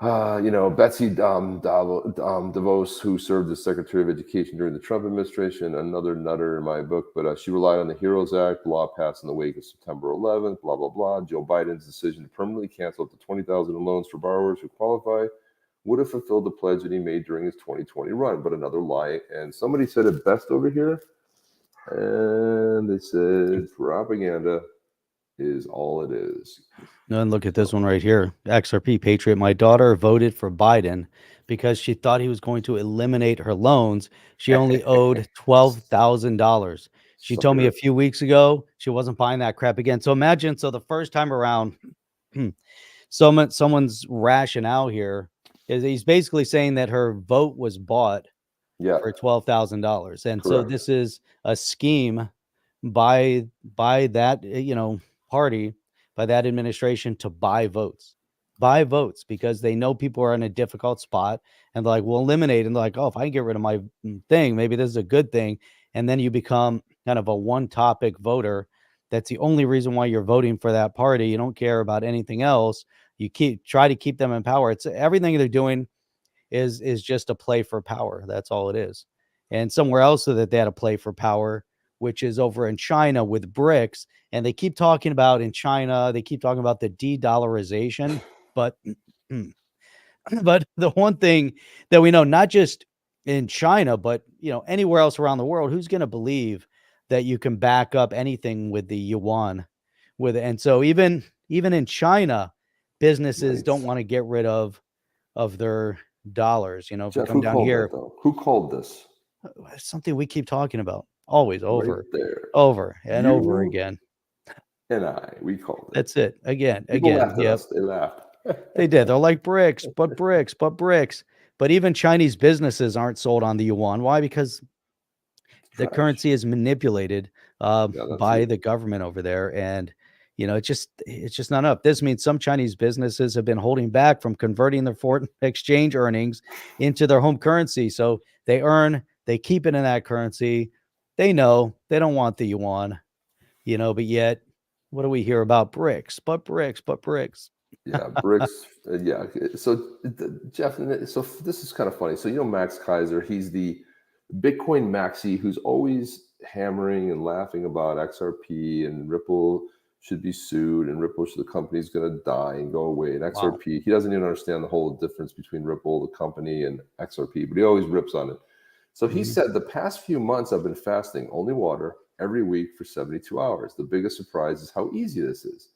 Betsy DeVos, who served as Secretary of Education during the Trump administration, another nutter in my book, but she relied on the HEROES Act, law passed in the wake of September 11th, blah, blah, blah. Joe Biden's decision to permanently cancel up to $20,000 in loans for borrowers who qualify would have fulfilled the pledge that he made during his 2020 run, but another lie. And somebody said it best over here, and they said propaganda is all it is. And look at this one right here. XRP Patriot. My daughter voted for Biden because she thought he was going to eliminate her loans. She only owed $12,000. She told me a few weeks ago she wasn't buying that crap again. So imagine, so the first time around, someone's rationale here is he's basically saying that her vote was bought for $12,000. And so this is a scheme by that, party, by that administration to buy votes because they know people are in a difficult spot and they're like, we'll eliminate. And they're like, oh, if I can get rid of my thing, maybe this is a good thing. And then you become kind of a one topic voter. That's the only reason why you're voting for that party. You don't care about anything else. You try to keep them in power. It's everything they're doing is just a play for power. That's all it is. And somewhere else that they had a play for power, which is over in China with BRICS. And they keep talking about in China, they keep talking about the de-dollarization. But the one thing that we know, not just in China, but anywhere else around the world, who's going to believe that you can back up anything with the yuan? And so even in China, businesses don't want to get rid of their dollars. If Jeff, we come down here, who called this? It's something we keep talking about. Always over and You over again. And we called it. That's it. Again. Laughed at Yep. us. They laughed. They did. They're like BRICS, but BRICS. But even Chinese businesses aren't sold on the yuan. Why? Because the currency is manipulated by the government over there. And, it's just not enough. This means some Chinese businesses have been holding back from converting their foreign exchange earnings into their home currency. So they keep it in that currency. They know they don't want the yuan, but yet, what do we hear about BRICS? But BRICS. Yeah, BRICS. So Jeff, so this is kind of funny. So Max Kaiser, he's the Bitcoin maxi who's always hammering and laughing about XRP and Ripple should be sued and Ripple, the company's going to die and go away. And XRP, He doesn't even understand the whole difference between Ripple, the company, and XRP, but he always rips on it. So he said, the past few months I've been fasting only water every week for 72 hours. The biggest surprise is how easy this is.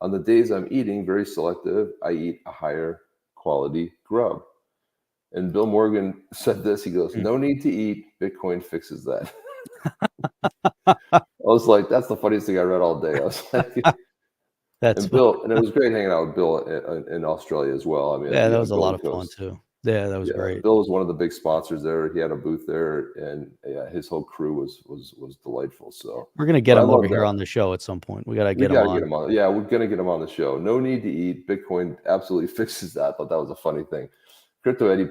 On the days I'm eating, very selective, I eat a higher quality grub. And Bill Morgan said this, he goes, no need to eat, Bitcoin fixes that. I was like, that's the funniest thing I read all day. I was like, and Bill, and it was great hanging out with Bill in Australia as well. I mean, that was a lot of fun too. Yeah, that was great. Bill was one of the big sponsors there. He had a booth there, and his whole crew was delightful. So we're gonna get him over here on the show at some point. We gotta get him on. Yeah, we're gonna get him on the show. No need to eat. Bitcoin absolutely fixes that. I thought that was a funny thing. Crypto Eddie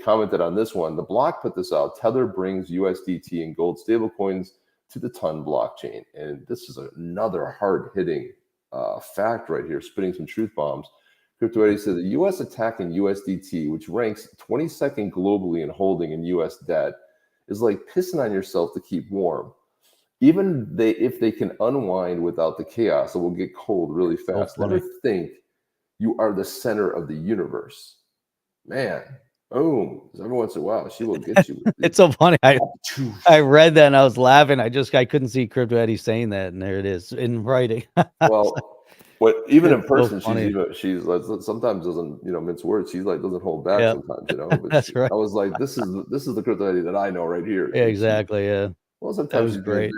commented on this one. The block put this out. Tether brings USDT and gold stablecoins to the Ton blockchain, and this is another hard-hitting fact right here, spitting some truth bombs. Crypto Eddie said the U.S. attacking USDT, which ranks 22nd globally in holding in U.S. debt, is like pissing on yourself to keep warm. Even if they can unwind without the chaos, it will get cold really fast. Never think you are the center of the universe. Man, boom. Every once in a while, she will get you. It's so funny. I read that and I was laughing. I couldn't see Crypto Eddie saying that, and there it is in writing. Well, even in person, she's like, sometimes doesn't mince words. She's like doesn't hold back sometimes, But that's right. I was like, this is the Crypto Eddie that I know right here. Yeah, exactly. Yeah. Well, sometimes she's very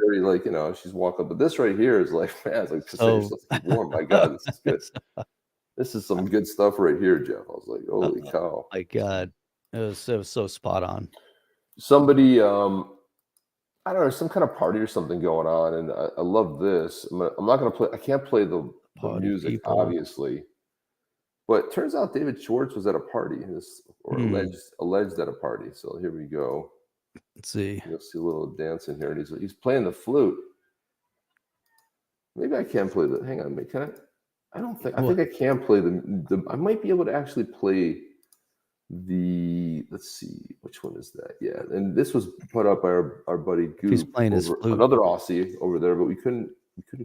she's walking, but this right here is like, man, it's like to say yourself to keep warm. My God, this is good. This is some good stuff right here, Jeff. I was like, holy cow. My God. It was so spot on. Somebody, I don't know, some kind of party or something going on. And I love this. I'm not going to play, I can't play the music, obviously. But it turns out David Schwartz was at a party, alleged at a party. So here we go. Let's see. You'll see a little dance in here. And he's playing the flute. Maybe I can play the. Hang on, can I? I don't think. I think I can play the. I might be able to actually play the. Let's see, which one is that? Yeah, and this was put up by our buddy Goop. He's playing his flute. Another Aussie over there, but we couldn't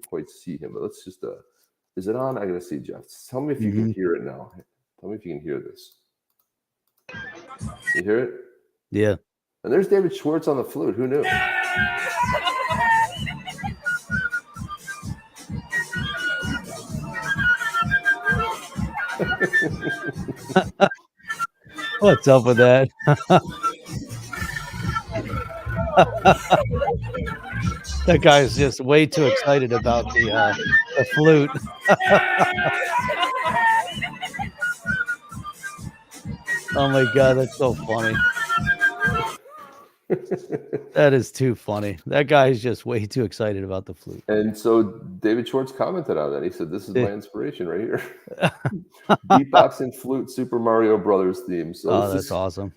quite see him. But let's just. Is it on? I gotta see, Jeff. Tell me if you can hear it now. Tell me if you can hear this. You hear it? Yeah. And there's David Schwartz on the flute. Who knew? What's up with that? That guy is just way too excited about the flute. Oh my God, that's so funny. That is too funny. That guy is just way too excited about the flute. And so David Schwartz commented on that. He said, "This is my inspiration right here." Beatboxing flute Super Mario Brothers theme. So that's awesome.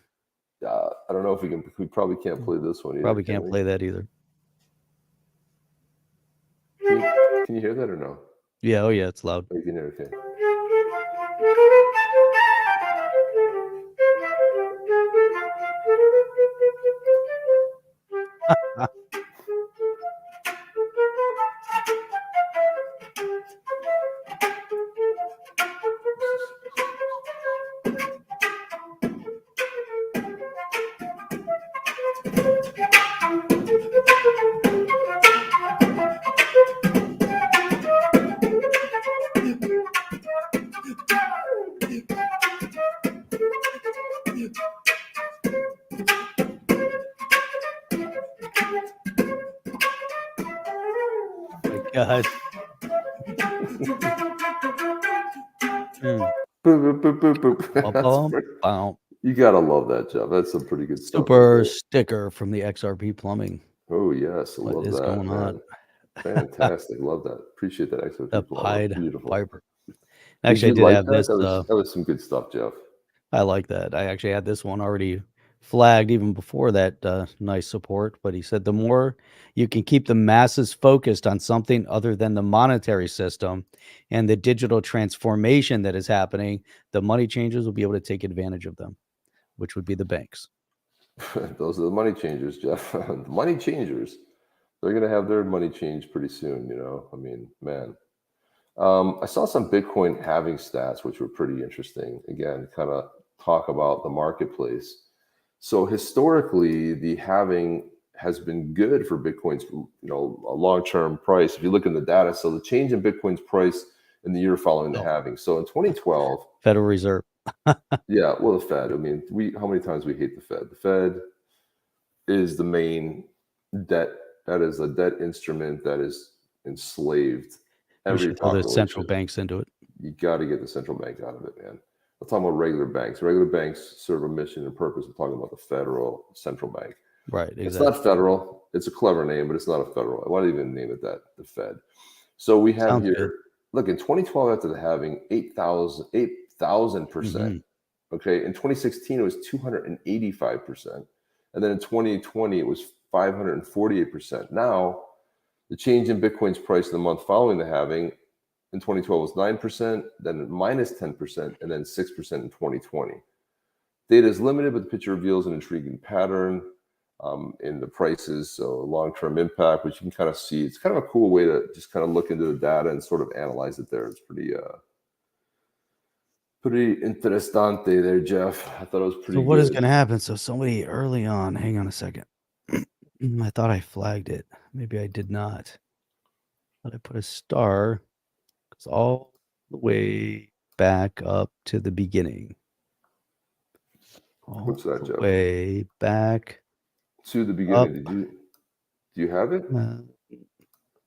I don't know if we probably can't play this one either. Probably can't play that either. Can you hear that or no? Yeah, oh yeah, it's loud. Oh, you can hear it, okay. God. Boop, boop, boop, boop. You gotta love that, Jeff. That's some pretty good stuff. Super sticker from the XRP Plumbing. Oh yes, I love that. What is going on? Fantastic, love that. Appreciate that XRP. The Pied Beautiful. Piper. Actually, I did have this. That was some good stuff, Jeff. I like that. I actually had this one already flagged even before that nice support. But he said the more you can keep the masses focused on something other than the monetary system and the digital transformation that is happening, the money changers will be able to take advantage of them, which would be the banks. Those are the money changers, Jeff. The money changers. They're going to have their money changed pretty soon, you know. I mean, man. I saw some Bitcoin halving stats, which were pretty interesting. Again, kind of talk about the marketplace. So historically, the halving has been good for Bitcoin's, a long-term price. If you look in the data, so the change in Bitcoin's price in the year following the halving. So in 2012, Federal Reserve. Yeah, well, the Fed. I mean, how many times we hate the Fed? The Fed is the main debt. That is a debt instrument that is enslaved every population. The central banks into it. You got to get the central bank out of it, man. I'm talking about regular banks. Regular banks serve a mission and purpose. I'm talking about the federal central bank. Right, exactly. It's not federal. It's a clever name, but it's not a federal. Why do you even name it that? The Fed. So we have Sounds here, good. Look, in 2012, after the halving, 8,000%. Okay, in 2016, it was 285%. And then in 2020, it was 548%. Now, the change in Bitcoin's price in the month following the halving in 2012 was 9%, then minus 10%, and then 6% in 2020. Data is limited, but the picture reveals an intriguing pattern in the prices, so long-term impact, which you can kind of see. It's kind of a cool way to just kind of look into the data and sort of analyze it there. It's pretty interessante there, Jeff. I thought it was pretty good. So what is going to happen? So somebody early on, hang on a second. I thought I flagged it. Maybe I did not. But I put a star. It's all the way back up to the beginning. What's that, Jeff? Way back to the beginning. Do you have it?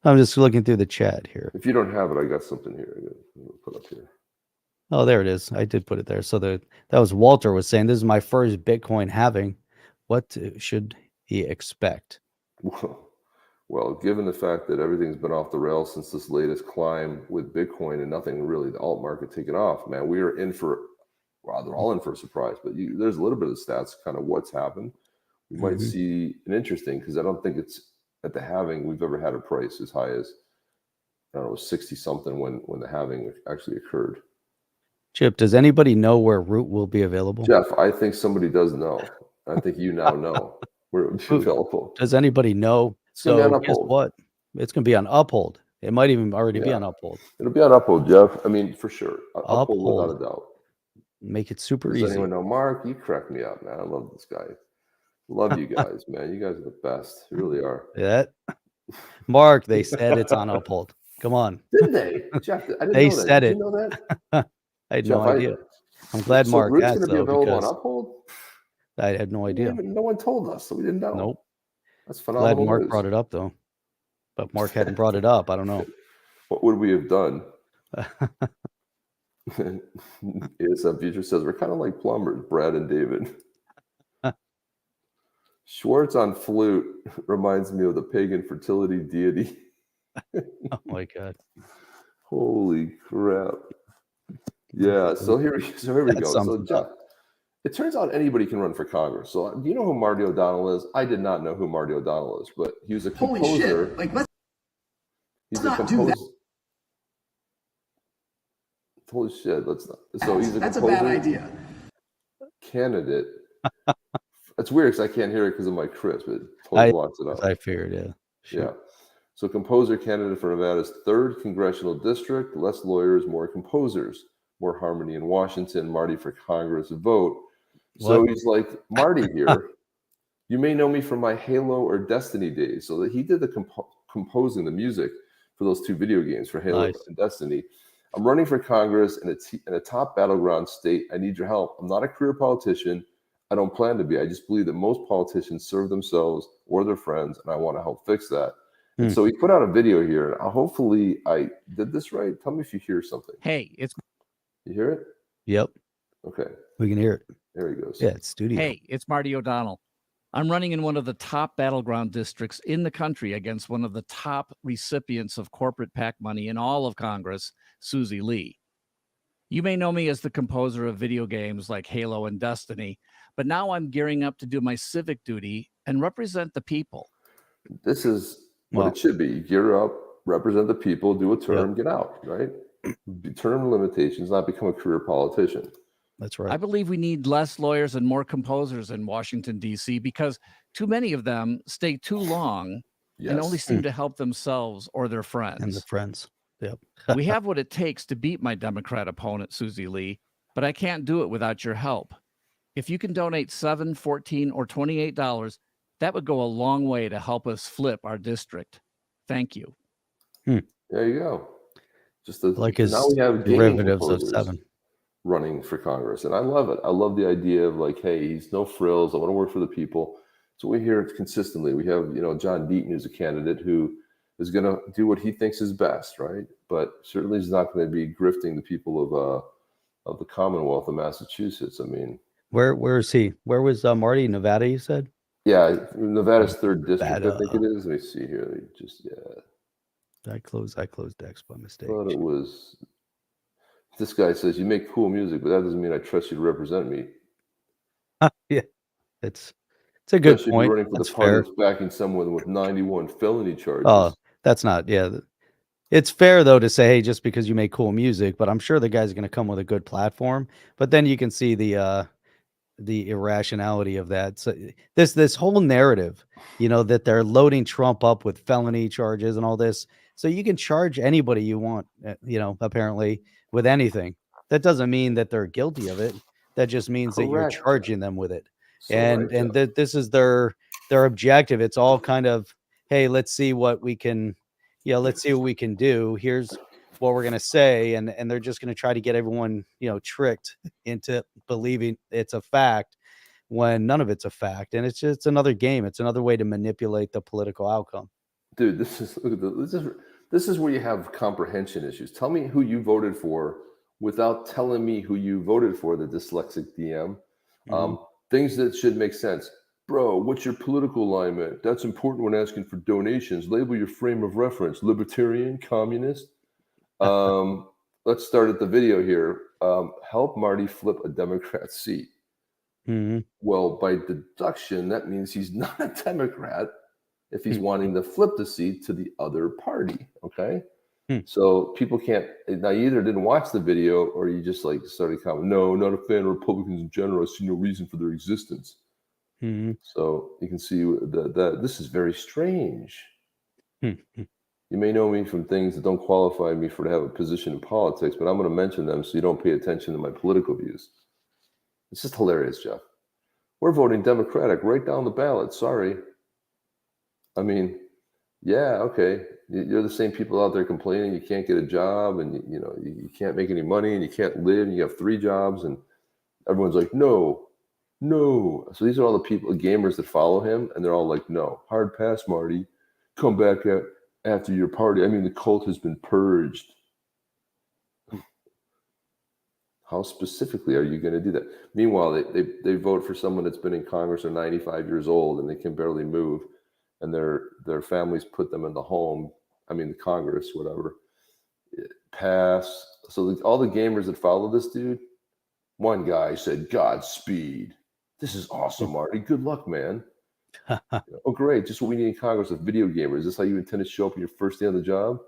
I'm just looking through the chat here. If you don't have it, I got something here. I'm gonna put up here. Oh, there it is. I did put it there. So that was Walter was saying, this is my first Bitcoin halving. What should he expect? Well, given the fact that everything's been off the rails since this latest climb with Bitcoin and nothing really, the alt market taking off, man, we are in for, well, they're all in for a surprise, but there's a little bit of stats, kind of what's happened. We might see an interesting, because I don't think it's at the halving we've ever had a price as high as I don't know, 60 something when the halving actually occurred. Chip, does anybody know where Root will be available? Jeff, I think somebody does know. I think you now know where it would be available. Does anybody know? It's gonna be on So guess Uphold. what? It's going to be on Uphold. It might even already be on Uphold. It'll be on Uphold, Jeff. I mean, for sure. Uphold without Uphold. a doubt. Make it super Does easy. anyone know? Mark, you crack me up, man. I love this guy. Love you guys, man. You guys are the best. You really are. That Mark, they said it's on Uphold. Come on. Did they? Jeff, I didn't They know that. said Did it. you know that? I had Jeff, no idea. I'm glad Mark Root's asked, going to be though, available on because Uphold? I had no idea. No one told us, so we didn't know. Nope. That's Glad phenomenal Mark news. brought it up, though. But Mark hadn't brought it up. I don't know. What would we have done? ASM Future says, we're kind of like plumbers, Brad and David. Schwartz on flute reminds me of the pagan fertility deity. Oh, my God. Holy crap. Yeah, so here we go. So, Jeff, it turns out anybody can run for Congress. So, do you know who Marty O'Donnell is? I did not know who Marty O'Donnell is, but he was a composer. Holy shit. Like, let's not do that. Holy shit, let's not. So he's a That's composer, a bad idea. Candidate. It's weird because I can't hear it because of my crisp. It totally blocks it out. I figured, yeah. Sure. Yeah. So composer candidate for Nevada's 3rd congressional district. Less lawyers, more composers. More harmony in Washington. Marty for Congress vote. So What? he's like, Marty here. You may know me from my Halo or Destiny days. So that he did the composing the music for those 2 video games for Halo and Destiny. I'm running for Congress in a top battleground state. I need your help. I'm not a career politician. I don't plan to be. I just believe that most politicians serve themselves or their friends, and I want to help fix that. And so he put out a video here, and hopefully I did this right. Tell me if you hear something. Hey, it's You hear it? Yep. Okay. We can hear it. There he goes. Yeah, it's studio. Hey, it's Marty O'Donnell. I'm running in one of the top battleground districts in the country against one of the top recipients of corporate PAC money in all of Congress, Susie Lee. You may know me as the composer of video games like Halo and Destiny, but now I'm gearing up to do my civic duty and represent the people. This is what it should be. Gear up, represent the people, do a term, get out, right? Term limitations, not become a career politician. That's right. I believe we need less lawyers and more composers in Washington, D.C., because too many of them stay too long and only seem to help themselves or their friends. And the friends. Yep. We have what it takes to beat my Democrat opponent, Susie Lee, but I can't do it without your help. If you can donate $7, $14, or $28, that would go a long way to help us flip our district. Thank you. There you go. Just like his now we have derivatives of 7 running for Congress, and I love it. I love the idea of like, hey, he's no frills. I want to work for the people. So we hear it consistently. We have, John Deaton, who's a candidate who is going to do what he thinks is best, right? But certainly he's not going to be grifting the people of the Commonwealth of Massachusetts. I mean, where is he? Where was Marty? Nevada, you said? Yeah, Nevada's 3rd district, I think it is. Let me see here. I closed X by mistake. Thought it was. This guy says you make cool music, but that doesn't mean I trust you to represent me. Yeah, it's a good Especially point. Running for That's the party fair. that's backing someone with 91 felony charges. Oh, that's not. Yeah, it's fair though to say, hey, just because you make cool music, but I'm sure the guy's going to come with a good platform. But then you can see the irrationality of that. So this whole narrative, that they're loading Trump up with felony charges and all this. So you can charge anybody you want, apparently with anything. That doesn't mean that they're guilty of it. That just means that you're charging them with it. So This is their objective. It's all kind of, hey, let's see what we can, let's see what we can do. Here's what we're going to say. And they're just going to try to get everyone, tricked into believing it's a fact when none of it's a fact. And it's another game. It's another way to manipulate the political outcome. Dude, this is where you have comprehension issues. Tell me who you voted for without telling me who you voted for, the dyslexic DM. Things that should make sense. Bro, what's your political alignment? That's important when asking for donations. Label your frame of reference. Libertarian, communist. Let's start at the video here. Help Marty flip a Democrat seat. Well, by deduction, that means he's not a Democrat if he's wanting to flip the seat to the other party. Okay. So people can't, now you either didn't watch the video or you just like started commenting, no, not a fan of Republicans in general. I see no reason for their existence. So you can see that this is very strange. You may know me from things that don't qualify me for to have a position in politics, but I'm going to mention them so you don't pay attention to my political views. It's just hilarious, Jeff. We're voting Democratic right down the ballot. Sorry. I mean, yeah, okay. You're the same people out there complaining you can't get a job and you can't make any money and you can't live and you have 3 jobs and everyone's like, no. So these are all the people, gamers that follow him, and they're all like, no, hard pass, Marty. Come back after your party. I mean, the cult has been purged. How specifically are you going to do that? Meanwhile, they vote for someone that's been in Congress or 95 years old and they can barely move, and their families put them in the home. I mean, the Congress, whatever. Pass. So all the gamers that follow this dude, one guy said, Godspeed. This is awesome, Marty. Good luck, man. Oh, great. Just what we need in Congress of video gamers. Is this how you intend to show up on your first day on the job?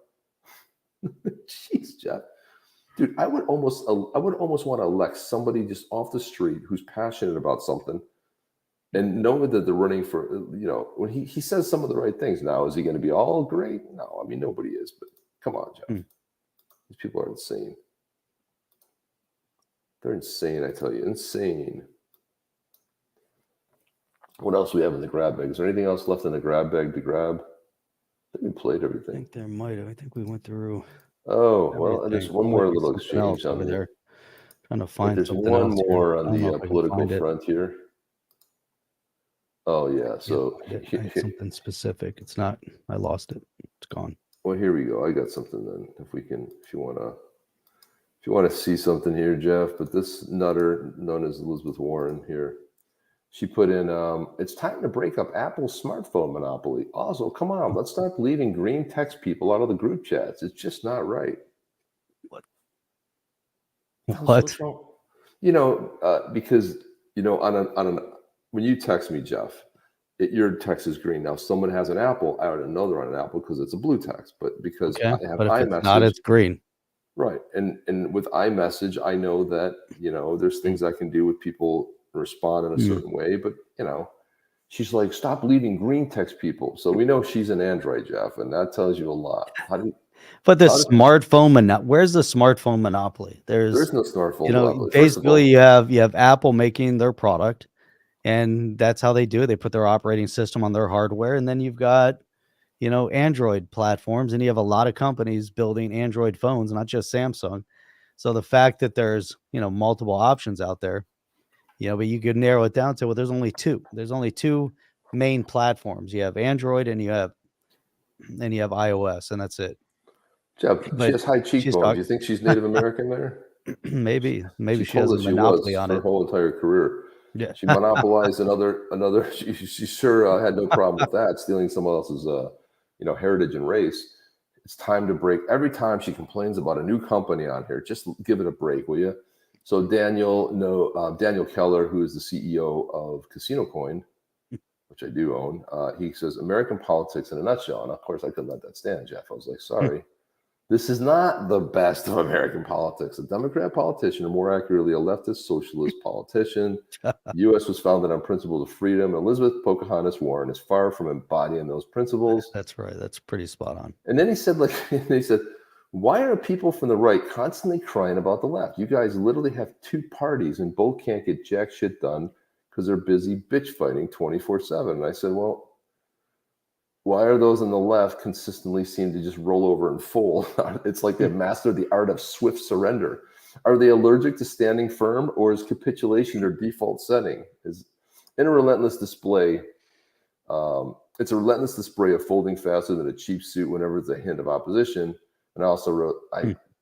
Jeez, Jeff. Dude, I would almost want to elect somebody just off the street who's passionate about something and knowing that they're running for, when he says some of the right things. Now, is he going to be all great? No, I mean, nobody is, but come on, Jeff. These people are insane. They're insane, I tell you. Insane. What else do we have in the grab bag? Is there anything else left in the grab bag to grab? I think we played everything. I think there might have. I think we went through. Oh, well, there's one more little exchange over there. Trying to find there's something one else more on the political front here. Oh, yeah. So something specific. It's not. I lost it. It's gone. Well, here we go. I got something then. If you want to see something here, Jeff. But this nutter known as Elizabeth Warren here. She put in, it's time to break up Apple's smartphone monopoly. Also, come on, let's stop leaving green text people out of the group chats. It's just not right. What? Because, when you text me, Jeff, your text is green. Now, someone has an Apple. I would know they're on an Apple because it's a blue text. But because I have iMessage. It's not, it's green. Right. And with iMessage, I know that, there's things I can do with people respond in a certain way, but she's like, stop leaving green text people. So we know she's an Android, Jeff, and that tells you a lot. But the smartphone where's the smartphone monopoly? There's no smartphone monopoly. Basically you have Apple making their product, and that's how they do it. They put their operating system on their hardware, and then you've got Android platforms, and you have a lot of companies building Android phones, not just Samsung. So the fact that there's multiple options out there, but you could narrow it down to, well, there's only 2. There's only 2 main platforms. You have Android and you have iOS, and that's it. Jeff, she has high cheekbones. Do you think she's Native American there? Maybe she has a monopoly on it. Her whole entire career. Yeah. She monopolized another. She sure had no problem with that, stealing someone else's heritage and race. It's time to break. Every time she complains about a new company on here, just give it a break, will you? So Daniel Keller, who is the CEO of Casino Coin, which I do own, he says, American politics in a nutshell. And of course, I couldn't let that stand, Jeff. I was like, sorry. This is not the best of American politics. A Democrat politician, or more accurately, a leftist socialist politician. The U.S. was founded on principles of freedom. Elizabeth Pocahontas Warren is far from embodying those principles. That's right. That's pretty spot on. And then he said, why are people from the right constantly crying about the left? You guys literally have 2 parties and both can't get jack shit done because they're busy bitch fighting 24/7. And I said, well, why are those on the left consistently seem to just roll over and fold? It's like they've mastered the art of swift surrender. Are they allergic to standing firm, or is capitulation their default setting? It's a relentless display of folding faster than a cheap suit whenever there's a hint of opposition. And I also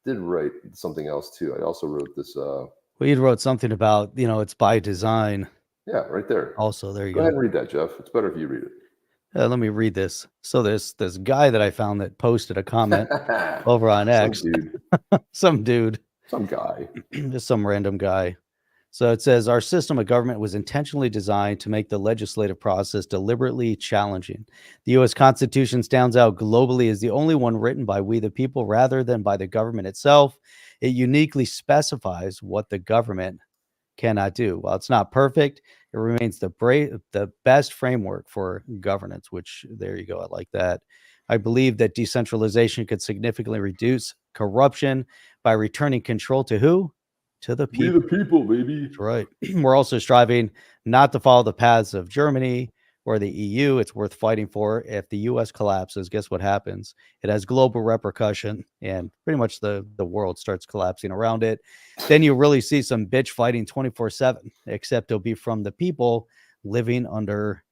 did write something else too. I also wrote this. Well, you wrote something about, it's by design. Yeah, right there. Also, there you go. Go ahead and read that, Jeff. It's better if you read it. Let me read this. So this guy that I found that posted a comment over on X. Some Dude. Some guy. Just some random guy. So it says our system of government was intentionally designed to make the legislative process deliberately challenging. The U.S. Constitution stands out globally as the only one written by we the people rather than by the government itself. It uniquely specifies what the government cannot do. While it's not perfect, it remains the best framework for governance, which there you go. I like that. I believe that decentralization could significantly reduce corruption by returning control to who? To the We people. the people, baby. That's right. We're also striving not to follow the paths of Germany or the EU. It's worth fighting for. If the US collapses, guess what happens? It has global repercussion, and pretty much the world starts collapsing around it. Then you really see some bitch fighting 24/7, except it'll be from the people living under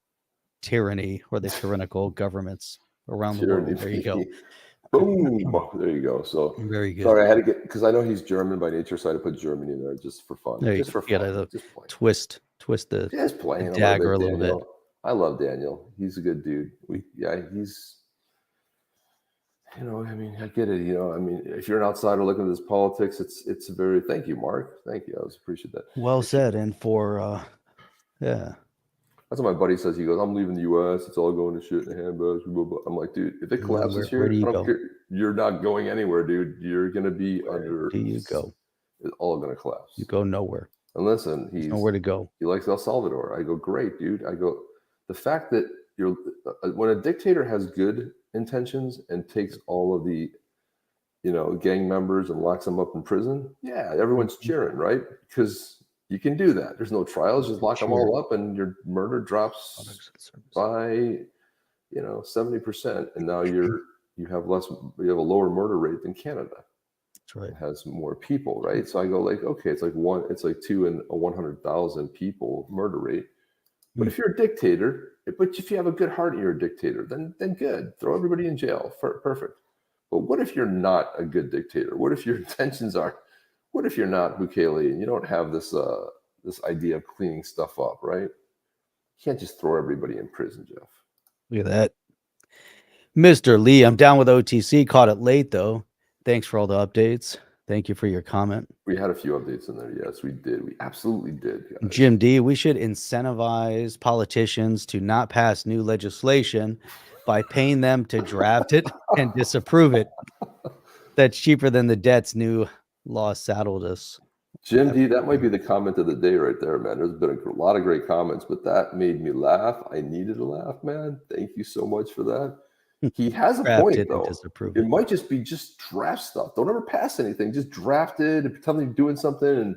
tyranny or the tyrannical governments around the world. There you go. Boom. There you go. So Very good. sorry, I had to get, because I know he's German by nature, so I had to put Germany in there just for fun. There you Just for go. fun. Yeah, Just playing. twist the Just playing. the dagger a little bit. Daniel. I love Daniel. He's a good dude. He's, I mean, I get it. I mean, if you're an outsider looking at this politics, it's a very, thank you, Mark. Thank you. I appreciate that. Well said. And for, yeah. That's what my buddy says. He goes, I'm leaving the U.S. It's all going to shit in the handbags. Blah, blah. I'm like, dude, if it collapses Where do you here, I don't go? care. You're not going anywhere, dude. You're going to be Where do you go? It's all going to collapse. You go nowhere. And listen, There's nowhere to go. He likes El Salvador. I go, great, dude. I go, the fact that when a dictator has good intentions and takes all of the, gang members and locks them up in prison, yeah, everyone's cheering, right? Because you can do that. There's no trials. Just lock them all up, and your murder drops by, 70%. And now you have a lower murder rate than Canada. That's right. It has more people, right? So I go like, okay, it's like 2 in 100,000 people murder rate. But if you're a dictator, but if you have a good heart and you're a dictator, then good. Throw everybody in jail. Perfect. But what if you're not a good dictator? What if your intentions are? What if you're not Bukele and you don't have this idea of cleaning stuff up, right? You can't just throw everybody in prison, Jeff. Look at that. Mr. Lee, I'm down with OTC. Caught it late, though. Thanks for all the updates. Thank you for your comment. We had a few updates in there. Yes, we did. We absolutely did, guys. Jim D, we should incentivize politicians to not pass new legislation by paying them to draft it and disapprove it. That's cheaper than the debts new law saddled us. Jim D, that might be the comment of the day right there, man. There's been a lot of great comments, but that made me laugh. I needed to laugh, man. Thank you so much for that. He has a point, though. It might just be draft stuff. Don't ever pass anything. Just draft it and pretend you're doing something and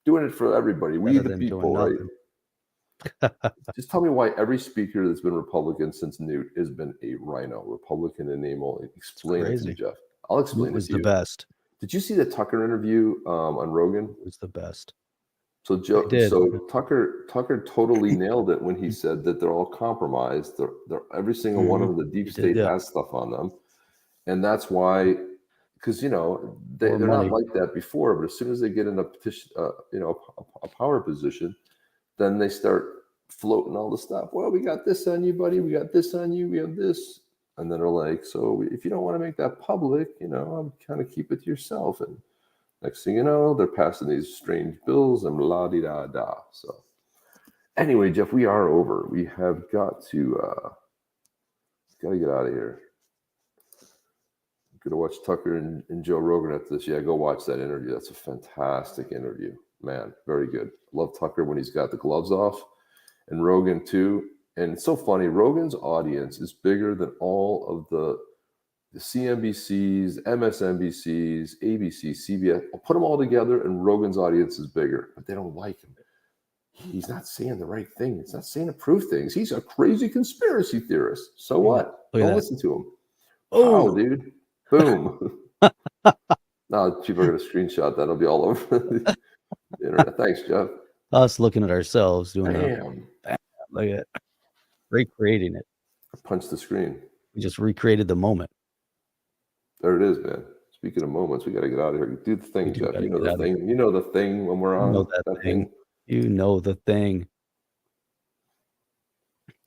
doing it for everybody. We the people, right? Just tell me why every speaker that's been Republican since Newt has been a rhino, Republican in name only. Explain it to me, Jeff. I'll explain it to you. It was the best. Did you see the Tucker interview on Rogan? It was the best. So Tucker totally nailed it when he said that they're all compromised. They're every single one of them, the deep state has stuff on them, and that's why, because they're not like that before. But as soon as they get in a petition, a power position, then they start floating all the stuff. Well, we got this on you, buddy. We got this on you. We have this, and then they're like, so if you don't want to make that public, I'm kind of keep it to yourself. And next thing you know, they're passing these strange bills and la-di-da-da. So anyway, Jeff, we are over. We have got to get out of here. I'm going to watch Tucker and Joe Rogan after this. Yeah, go watch that interview. That's a fantastic interview. Man, very good. Love Tucker when he's got the gloves off, and Rogan too. And it's so funny. Rogan's audience is bigger than all of the CNBCs, MSNBCs, ABC, CBS. I'll put them all together, and Rogan's audience is bigger, but they don't like him. He's not saying the right thing. He's not saying to prove things. He's a crazy conspiracy theorist. So what? Don't listen to him. Oh, dude. Boom. Now people are going to screenshot that. It'll be all over the internet. Thanks, Jeff. Us looking at ourselves doing that. Look at it. Recreating it. Punch the screen. We just recreated the moment. There it is, man. Speaking of moments, we got to get out of here. Do the thing, Jeff. You know the thing. You know the thing when we're on. You know that thing. You know the thing.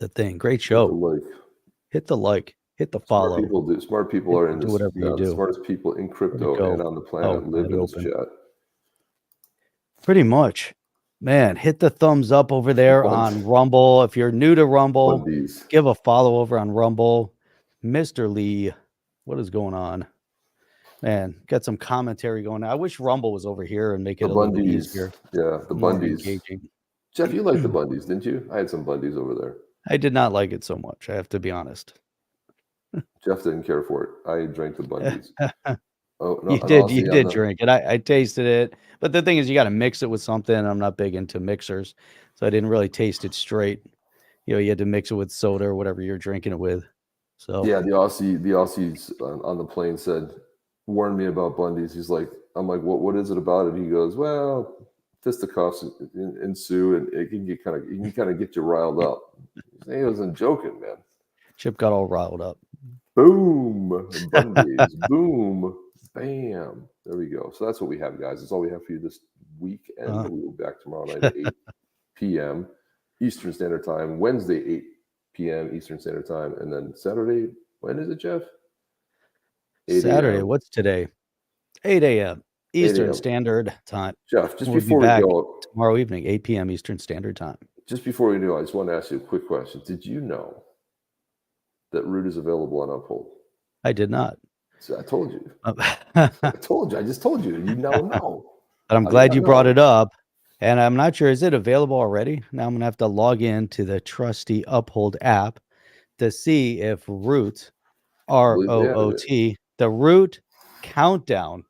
The thing. Great show. Hit the like. Hit the follow. Smart people are in this. Do whatever you do. The smartest people in crypto and on the planet live in this chat. Pretty much. Man, hit the thumbs up over there on Rumble. If you're new to Rumble, Bundies. give a follow over on Rumble. Mr. Lee, what is going on? Man, got some commentary going on. I wish Rumble was over here and make it The a little bit Bundies. easier. Yeah, the more Bundies. engaging. Jeff, you liked the Bundies, didn't you? I had some Bundies over there. I did not like it so much. I have to be honest. Jeff didn't care for it. I drank the Bundies. Oh, no, You did drink it. I tasted it. But the thing is, you got to mix it with something. I'm not big into mixers. So I didn't really taste it straight. You had to mix it with soda or whatever you're drinking it with. So yeah, the Aussies on the plane warned me about Bundies. I'm like, what is it about it? He goes, well, fisticuffs ensue, and it can kind of get you riled up. He wasn't joking, man. Chip got all riled up. Boom, Bundies, boom, bam. There we go. So that's what we have, guys. That's all we have for you this weekend. We will be back tomorrow night at 8 p.m. Eastern Standard Time. Wednesday, 8 p.m. Eastern Standard Time, and then Saturday. When is it, Jeff? Saturday. What's today? 8 a.m. Eastern Standard Time. Jeff, just before we go, tomorrow evening, 8 p.m. Eastern Standard Time. Just before we do, I just want to ask you a quick question. Did you know that Root is available on Uphold? I did not. So I told you. I told you. I just told you. You now know. But I'm glad you brought it up. And I'm not sure, is it available already? Now I'm going to have to log in to the trusty Uphold app to see if Root, ROOT, the Root countdown.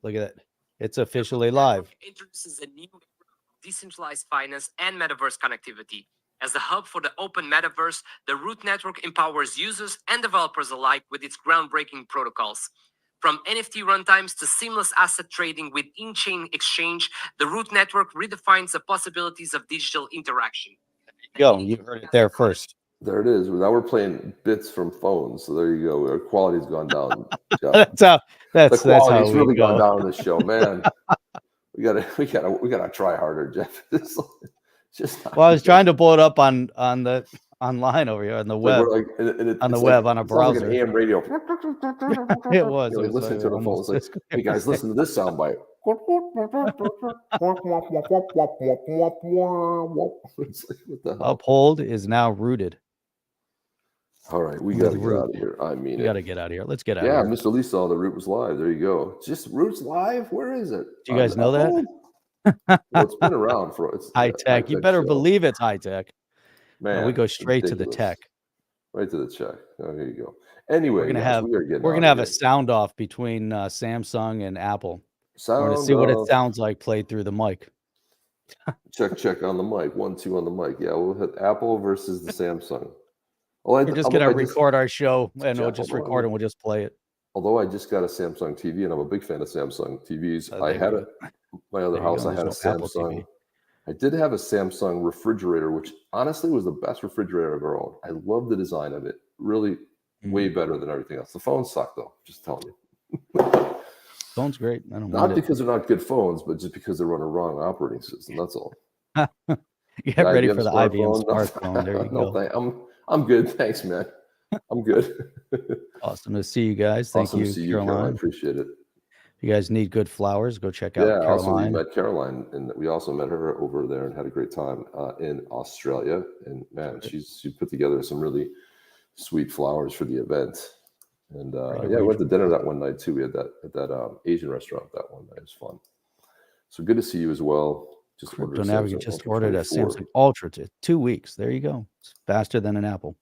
Look at that. It's officially live. Introduces a new decentralized finance and metaverse connectivity. As the hub for the open metaverse, the Root network empowers users and developers alike with its groundbreaking protocols. From NFT runtimes to seamless asset trading with in-chain exchange, the Root network redefines the possibilities of digital interaction. Go, you heard it there first. There it is. Now we're playing bits from phones, so there you go. Our quality's gone down. That's how quality's we really go. gone down on this show, man. we gotta try harder, Jeff. Well, I was trying to pull it up on the online over here on the web, on a browser. Like an AM radio. It was. You're listening to the phone. It's like, hey guys, listen to this soundbite. Uphold is now rooted. All right, we got to get out of here. I mean, we got to get out of here. Let's get out of here. Yeah, Mr. Lee saw the Root was live. There you go. Just Root's live? Where is it? Do you guys know that? Well, it's been around for it's high tech. You better believe it's high tech. Man, we go straight to the tech. Right to the check. Oh, here you go. Anyway, we're gonna have a sound off between Samsung and Apple. We're gonna see what it sounds like played through the mic. check on the mic. 1 2 on the mic. Yeah, we'll hit Apple versus the Samsung. We're just gonna record our show and we'll just record and we'll just play it. Although I just got a Samsung TV and I'm a big fan of Samsung TVs. I had my other house. I had a Samsung. I did have a Samsung refrigerator, which honestly was the best refrigerator I've ever owned. I love the design of it. Really, way better than everything else. The phones suck though. Just telling you. Phone's great. I don't not because they're not good phones, but just because they run a wrong operating system. That's all. Get ready for the IBM smartphone. There you go. I'm good. Thanks, man. I'm good. Awesome to see you guys. Thank you, to see you, Caroline. I appreciate it. If you guys need good flowers, go check out Caroline. Also we met Caroline, and we also met her over there and had a great time in Australia. And man, she put together some really sweet flowers for the event. And we went to dinner that one night too. We had that at that Asian restaurant that one night. It was fun. So good to see you as well. Just ordered a Samsung Ultra 2 weeks. There you go. It's faster than an Apple.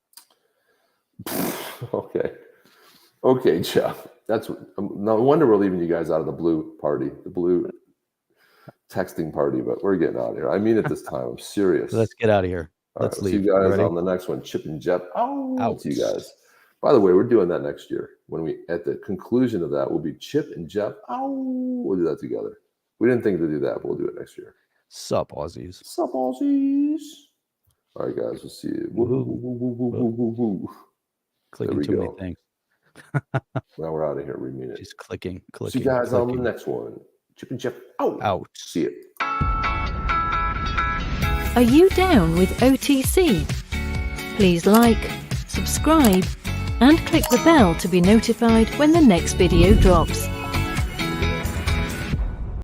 Okay, Jeff. That's no wonder we're leaving you guys out of the blue texting party, but we're getting out of here. I mean it this time. I'm serious. Let's get out of here. Let's leave. See you guys on the next one. Chip and Jeff. Out. See you guys. By the way, we're doing that next year. At the conclusion of that, will be Chip and Jeff. We'll do that together. We didn't think to do that, but we'll do it next year. Sup, Aussies. Sup, Aussies. All right, guys. We'll see you. Woo. Clicking too many things. Now we're out of here. We mean it. Just clicking. See you guys on the next one. Chip and Chip. Out. See it. Are you down with OTC? Please like, subscribe, and click the bell to be notified when the next video drops.